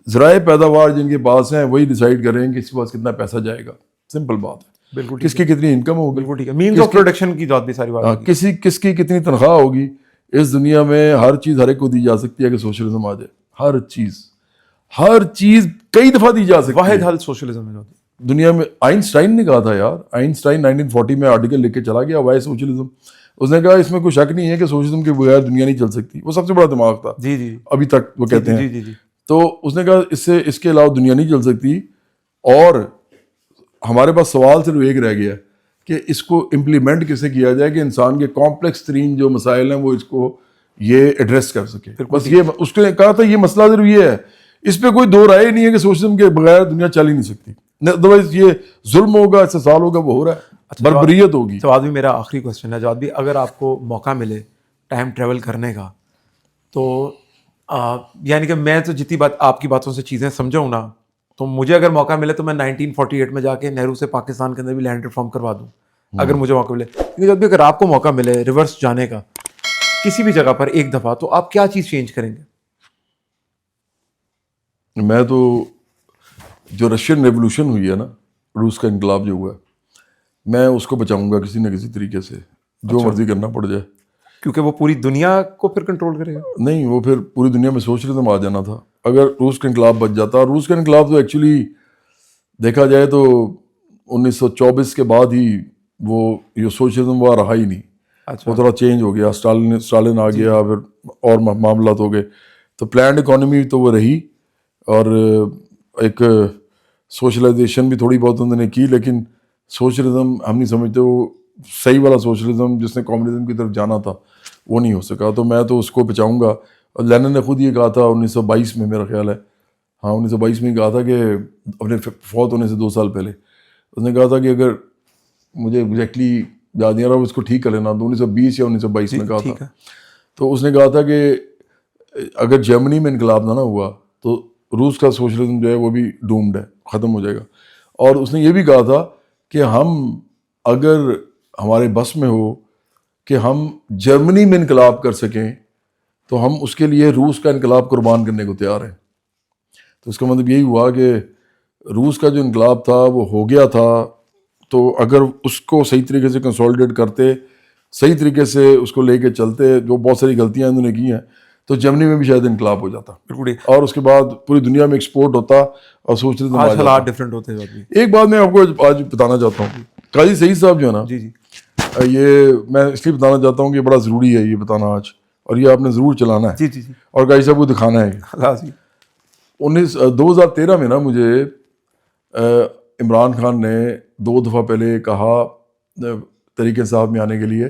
ذرائع پیداوار جن کے پاس ہیں وہی ڈیسائیڈ کریں کہ اس کے پاس کتنا پیسہ جائے گا, سمپل بات ہے. بالکل, کس کی کتنی انکم ہوگی, بالکل ٹھیک ہے, مینز آف پروڈکشن کی بات بھی ساری بات, کس کی کتنی تنخواہ ہوگی. اس دنیا میں ہر چیز ہر ایک کو دی جا سکتی ہے کہ سوشلزم آ جائے, ہر چیز کئی دفعہ دی جا سکتی ہے. واحد حل سوشلزم ہے دنیا میں. آئنسٹائن نے کہا تھا یار, آئنسٹائن 1940 میں آرٹیکل لکھ کے چلا گیا, وائی سوشلزم. اس نے کہا اس میں کوئی شک نہیں ہے کہ سوشلزم کے بغیر دنیا نہیں چل سکتی. وہ سب سے بڑا دماغ تھا ابھی تک وہ کہتے ہیں. تو اس نے کہا اس کے علاوہ دنیا نہیں چل سکتی. اور ہمارے پاس سوال صرف ایک رہ گیا کہ اس کو امپلیمنٹ کیسے کیا جائے کہ انسان کے کمپلیکس ترین جو مسائل ہیں وہ اس کو یہ ایڈریس کر سکے. بس یہ اس نے کہا تھا, یہ مسئلہ صرف یہ ہے, اس پہ کوئی دو رائے نہیں ہے کہ سوشلزم کے بغیر دنیا چل ہی نہیں سکتی. ادروائز یہ ظلم ہوگا, استحصال ہوگا, وہ ہو رہا ہے, بربریت ہوگی. جواد بھی میرا آخری کوسچن ہے. جواد بھی اگر آپ کو موقع ملے ٹائم ٹریول کرنے کا تو یعنی کہ میں تو جتنی بات آپ کی باتوں سے چیزیں سمجھا ہوں نا, تو مجھے اگر موقع ملے تو میں 1948 میں جا کے نہرو سے پاکستان کے اندر بھی لینڈ ریفارم کروا دوں اگر مجھے موقع ملے. کیونکہ جب بھی اگر آپ کو موقع ملے ریورس جانے کا کسی بھی جگہ پر ایک دفعہ, تو آپ کیا چیز چینج کریں گے؟ میں تو جو رشین ریولوشن ہوئی ہے نا, روس کا انقلاب جو ہوا ہے, میں اس کو بچاؤں گا کسی نہ کسی طریقے سے, جو مرضی کرنا پڑ جائے. کیونکہ وہ پوری دنیا کو پھر کنٹرول کرے گا. نہیں, وہ پھر پوری دنیا میں سوشلزم آ جانا تھا اگر روس کا انقلاب بچ جاتا. اور روس کا انقلاب تو ایکچولی دیکھا جائے تو 1924 کے بعد ہی وہ یہ سوشلزم وہ رہا ہی نہیں. وہ تھوڑا چینج ہو گیا, اسٹالن آ گیا, پھر اور معاملات ہو گئے. تو پلانڈ اکانومی تو وہ رہی, اور ایک سوشلائزیشن بھی تھوڑی بہت انہوں نے کی, لیکن سوشلزم ہم نہیں سمجھتے وہ صحیح والا سوشلزم جس نے کمیونزم کی طرف جانا تھا وہ نہیں ہو سکا. تو میں تو اس کو بچاؤں گا. اور لینن نے خود یہ کہا تھا 1922 میں, میرا خیال ہے ہاں 1922 میں کہا تھا کہ اپنے فوت ہونے سے 2 سال پہلے اس نے کہا تھا کہ اگر مجھے ایگزیکٹلی یاد نہیں آ رہا اس کو ٹھیک کر لینا، تو 1920 یا 1922 میں کہا تھا. تو اس نے کہا تھا کہ اگر جرمنی میں انقلاب نہ ہوا تو روس کا سوشلزم جو ہے وہ بھی ڈومڈ ہے، ختم ہو جائے گا. اور اس نے یہ بھی کہا تھا کہ ہم اگر ہمارے بس میں ہو کہ ہم جرمنی میں انقلاب کر سکیں تو ہم اس کے لیے روس کا انقلاب قربان کرنے کو تیار ہیں. تو اس کا مطلب یہی ہوا کہ روس کا جو انقلاب تھا وہ ہو گیا تھا، تو اگر اس کو صحیح طریقے سے کنسولیڈیٹ کرتے، صحیح طریقے سے اس کو لے کے چلتے، جو بہت ساری غلطیاں انہوں نے کی ہیں، تو جرمنی میں بھی شاید انقلاب ہو جاتا اور اس کے بعد پوری دنیا میں ایکسپورٹ ہوتا اور سوچتے تھے آج حالات ڈفرینٹ ہوتے ہیں. ایک بات میں آپ کو آج بتانا چاہتا ہوں، قاضی سعید صاحب جو ہے نا، جی جی یہ میں اس لیے بتانا چاہتا ہوں کہ بڑا ضروری ہے یہ بتانا آج، اور یہ آپ نے ضرور چلانا ہے. جی جی جی اور قاضی صاحب کو دکھانا ہے. لازمی. 2013 میں نا مجھے عمران خان نے 2 دفعہ پہلے کہا تحریک انصاف میں آنے کے لیے.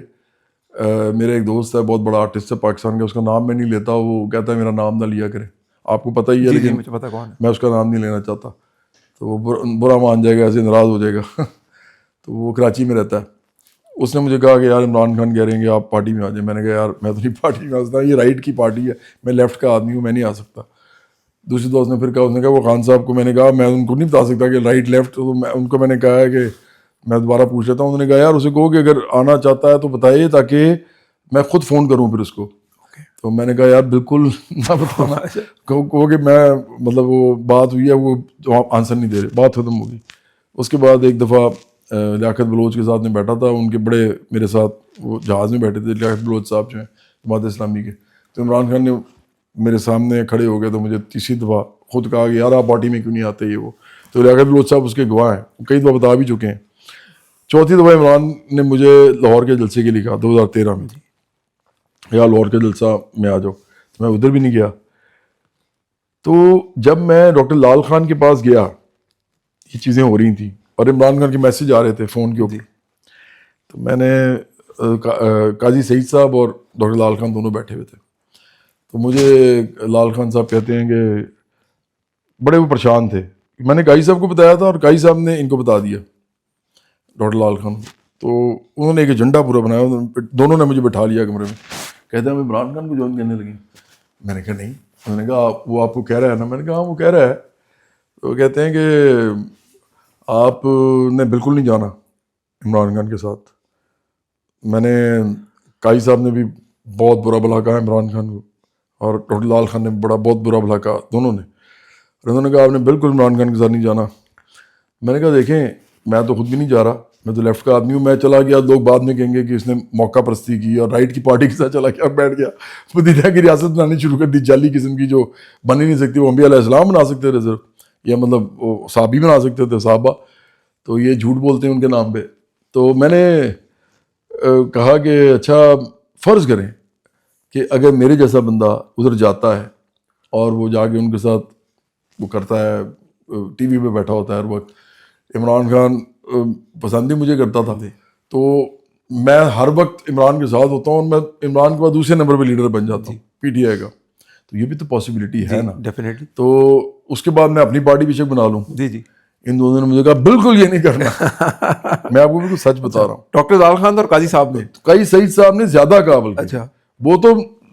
میرا ایک دوست ہے، بہت بڑا آرٹسٹ ہے پاکستان کا، اس کا نام میں نہیں لیتا، وہ کہتا ہے میرا نام نہ لیا کرے، آپ کو پتہ ہی ہے، لیکن مجھے پتا کون ہے. میں اس کا نام نہیں لینا چاہتا، تو وہ برا مان جائے گا، ایسے ناراض ہو جائے گا. تو وہ کراچی میں رہتا ہے. اس نے مجھے کہا کہ یار عمران خان کہہ رہے ہیں کہ آپ پارٹی میں آ جائیں. میں نے کہا یار میں تو نہیں پارٹی میں آ سکتا، یہ رائٹ کی پارٹی ہے، میں لیفٹ کا آدمی ہوں، میں نہیں آ سکتا. دوسری دوست نے پھر کہا، اس نے کہا وہ خان صاحب کو، میں نے کہا میں ان کو نہیں بتا سکتا کہ رائٹ لیفٹ، تو ان کو میں نے کہا ہے کہ میں دوبارہ پوچھ لیتا ہوں. انہوں نے کہا یار اسے کہو کہ اگر آنا چاہتا ہے تو بتائیے تاکہ میں خود فون کروں پھر اس کو. تو میں نے کہا یار بالکل نہ بتانا، کہو کہ میں مطلب وہ بات ہوئی ہے، وہ آنسر نہیں دے رہے، بات ختم ہوگی. اس کے بعد ایک دفعہ لیاقت بلوچ کے ساتھ میں بیٹھا تھا، ان کے بڑے میرے ساتھ وہ جہاز میں بیٹھے تھے، لیاقت بلوچ صاحب جو ہیں جماعت اسلامی کے. تو عمران خان نے میرے سامنے کھڑے ہو گئے تو مجھے تیسری دفعہ خود کہا کہ یار آپ پارٹی میں کیوں نہیں آتے، یہ وہ. تو لیاقت بلوچ صاحب اس کے گواہ ہیں، کئی دفعہ بتا بھی چکے ہیں. چوتھی دفعہ عمران نے مجھے لاہور کے جلسے کے لیے کہا 2013 میں، یا لاہور کے جلسہ میں آ جاؤ. میں ادھر بھی نہیں گیا. تو جب میں ڈاکٹر لال خان کے پاس گیا، یہ چیزیں ہو رہی تھیں اور عمران خان کے میسج آ رہے تھے فون کے اوپر. تو میں نے قاضی سعید صاحب اور ڈاکٹر لال خان دونوں بیٹھے ہوئے تھے. تو مجھے لال خان صاحب کہتے ہیں کہ بڑے وہ پریشان تھے. میں نے قاضی صاحب کو بتایا تھا اور قاضی صاحب نے ان کو بتا دیا ڈاکٹر لال خان. تو انہوں نے ایک ایجنڈا پورا بنایا، دونوں نے مجھے بٹھا لیا کمرے میں. کہتے ہیں ہم عمران خان کو جوائن کرنے لگے. میں نے کہا نہیں. انہوں نے کہا وہ آپ کو کہہ رہا ہے نا. میں نے کہا ہاں وہ کہہ رہا ہے. تو کہتے ہیں کہ آپ نے بالکل نہیں جانا عمران خان کے ساتھ. میں نے قاضی صاحب نے بھی بہت برا بھلا کہا عمران خان کو، اور ڈاکٹر لال خان نے بہت برا بھلا کہا دونوں نے. اور انہوں نے کہا آپ نے بالکل عمران خان کے ساتھ نہیں جانا. میں نے کہا دیکھیں میں تو خود بھی نہیں جا رہا، میں تو لیفٹ کا آدمی ہوں. میں چلا گیا، لوگ بعد میں کہیں گے کہ اس نے موقع پرستی کی اور رائٹ کی پارٹی کے ساتھ چلا گیا، بیٹھ گیا، مدینہ کی ریاست بنانی شروع کر دی، جعلی قسم کی جو بن ہی نہیں سکتی. وہ انبیاء علیہ السلام بنا سکتے ریزرو، یا مطلب وہ صحابی بنا سکتے تھے صحابہ، تو یہ جھوٹ بولتے ہیں ان کے نام پہ. تو میں نے کہا کہ اچھا فرض کریں کہ اگر میرے جیسا بندہ ادھر جاتا ہے اور وہ جا کے ان کے ساتھ وہ کرتا ہے، ٹی وی پہ بیٹھا ہوتا ہے ہر وقت. عمران خان پسند ہی مجھے کرتا تھا، تو میں ہر وقت عمران کے ساتھ ہوتا ہوں اور میں عمران کے بعد دوسرے نمبر پہ لیڈر بن جاتا ہوں پی ٹی آئی کا. تو یہ بھی تو پاسبلٹی ہے نا ڈیفینیٹلی. تو اس کے بعد میں اپنی پارٹی بھی بنا لوں. جی جی ان دونوں نے مجھے کہا بالکل یہ نہیں کرنا. میں آپ کو بالکل سچ بتا رہا ہوں. ڈاکٹر لال خان اور قاضی صاحب نے، قاضی سعید صاحب نے زیادہ کہا بلکہ. اچھا وہ تو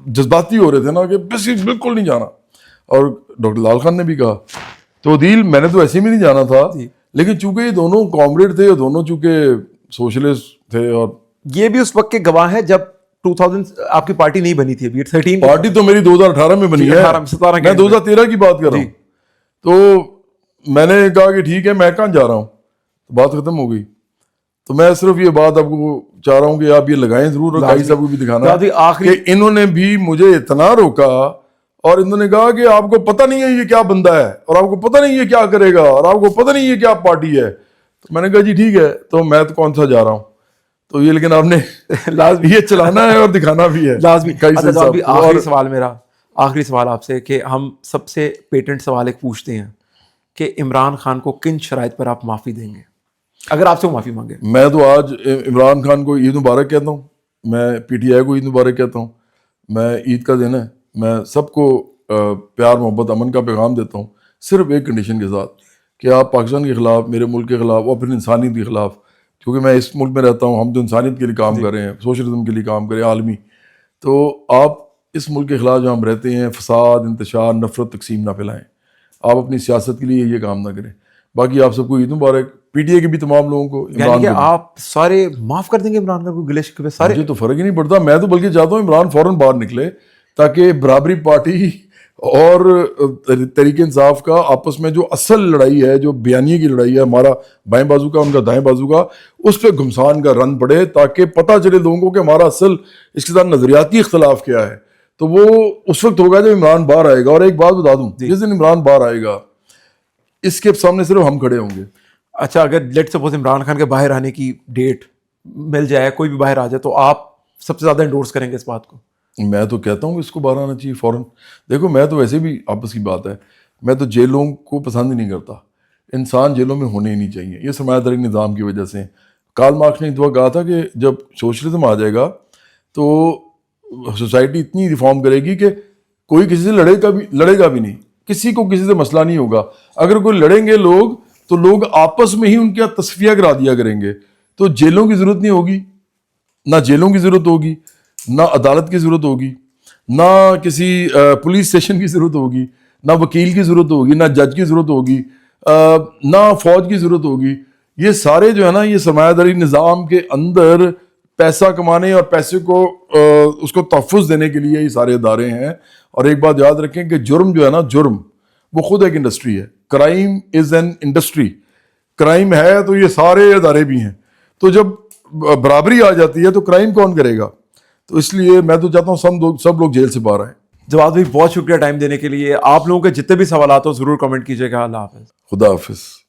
جذباتی ہو رہے تھے نا کہ بالکل نہیں جانا. اور ڈاکٹر لال خان نے بھی کہا. تو عدیل میں نے تو ایسے بھی نہیں جانا تھا، لیکن چونکہ یہ دونوں کامریڈ تھے اور دونوں چونکہ سوشلسٹ تھے، اور یہ بھی اس وقت کے گواہ ہیں جب 2000 آپ کی پارٹی نہیں بنی تھی ابھی. 13 پارٹی تو میری 2018 میں بنی ہے، 17 میں 2013 کی بات کر رہا ہوں. تو میں نے کہا کہ ٹھیک ہے میں کہاں جا رہا ہوں، بات ختم ہو گئی. تو میں صرف یہ بات آپ کو چاہ رہا ہوں کہ آپ یہ لگائیں ضرور، اور قاضی صاحب کو بھی دکھانا کہ انہوں نے بھی مجھے اتنا روکا اور انہوں نے کہا کہ آپ کو پتہ نہیں ہے یہ کیا بندہ ہے، اور آپ کو پتہ نہیں ہے کیا کرے گا، اور آپ کو پتہ نہیں ہے کیا پارٹی ہے. تو میں نے کہا جی ٹھیک ہے، تو میں تو کون سا جا رہا ہوں. تو یہ لیکن آپ نے لازمی یہ چلانا ہے اور دکھانا بھی ہے لازمی. آخری سوال میرا، آخری سوال آپ سے، کہ ہم سب سے پیٹنٹ سوال ایک پوچھتے ہیں کہ عمران خان کو کن شرائط پر آپ معافی دیں گے اگر آپ سے وہ معافی مانگے؟ میں تو آج عمران خان کو عید مبارک کہتا ہوں، میں پی ٹی آئی کو عید مبارک کہتا ہوں. میں عید کا دن ہے، میں سب کو پیار محبت امن کا پیغام دیتا ہوں. صرف ایک کنڈیشن کے ساتھ کہ آپ پاکستان کے خلاف, میرے ملک کے خلاف اور پھر انسانیت کے خلاف, کیونکہ میں اس ملک میں رہتا ہوں, ہم تو انسانیت کے لیے کام کر رہے ہیں, سوشلزم کے لیے کام کر رہے ہیں عالمی, تو آپ اس ملک کے خلاف جہاں ہم رہتے ہیں فساد, انتشار, نفرت, تقسیم نہ پھیلائیں. آپ اپنی سیاست کے لیے یہ کام نہ کریں. باقی آپ سب کو عید مبارک, پی ٹی اے کے بھی تمام لوگوں کو. یعنی کہ آپ سارے معاف کر دیں گے عمران خان کو, گلے شکوے سارے؟ مجھے تو فرق ہی نہیں پڑتا, میں تو بلکہ چاہتا ہوں عمران فوراً باہر نکلے تاکہ برابری پارٹی اور تحریک انصاف کا آپس میں جو اصل لڑائی ہے, جو بیانیے کی لڑائی ہے, ہمارا بائیں بازو کا ان کا دائیں بازو کا, اس پہ گھمسان کا رن پڑے تاکہ پتہ چلے لوگوں کو کہ ہمارا اصل اس کے ساتھ نظریاتی اختلاف کیا ہے. تو وہ اس وقت ہوگا جب عمران باہر آئے گا. اور ایک بات بتا دوں, جس دن عمران باہر آئے گا اس کے سامنے صرف ہم کھڑے ہوں گے. اچھا, اگر لیٹ سپوز عمران خان کے باہر آنے کی ڈیٹ مل جائے, کوئی بھی باہر آ جائے, تو آپ سب سے زیادہ انڈورس کریں گے اس بات کو؟ میں تو کہتا ہوں کہ اس کو باہر آنا چاہیے فوراً. دیکھو میں تو ویسے بھی آپس کی بات ہے, میں تو جیلوں کو پسند ہی نہیں کرتا. انسان جیلوں میں ہونے ہی نہیں چاہیے, یہ سرمایہ داری نظام کی وجہ سے. کارل مارکس نے اتوا کہا تھا کہ جب سوشلزم آ جائے گا تو سوسائٹی اتنی ریفارم کرے گی کہ کوئی کسی سے لڑے گا بھی نہیں, کسی کو کسی سے مسئلہ نہیں ہوگا. اگر کوئی لڑیں گے لوگ تو لوگ آپس میں ہی ان کا تصفیہ کرا دیا کریں گے, تو جیلوں کی ضرورت نہیں ہوگی, نہ جیلوں کی ضرورت ہوگی, نہ عدالت کی ضرورت ہوگی, نہ کسی پولیس اسٹیشن کی ضرورت ہوگی, نہ وکیل کی ضرورت ہوگی, نہ جج کی ضرورت ہوگی, نہ فوج کی ضرورت ہوگی. یہ سارے جو ہے نا, یہ سرمایہ داری نظام کے اندر پیسہ کمانے اور پیسے کو اس کو تحفظ دینے کے لیے یہ سارے ادارے ہیں. اور ایک بات یاد رکھیں کہ جرم جو ہے نا, جرم وہ خود ایک انڈسٹری ہے. Crime is an industry. Crime ہے تو یہ سارے ادارے بھی ہیں. تو جب برابری آ جاتی ہے تو کرائم کون کرے گا؟ تو اس لیے میں تو چاہتا ہوں سب لوگ جیل سے باہر آئیں. جواد بھائی بہت شکریہ ٹائم دینے کے لیے. آپ لوگوں کے جتنے بھی سوالات ہو ضرور کمنٹ کیجیے گا. اللہ حافظ. خدا حافظ.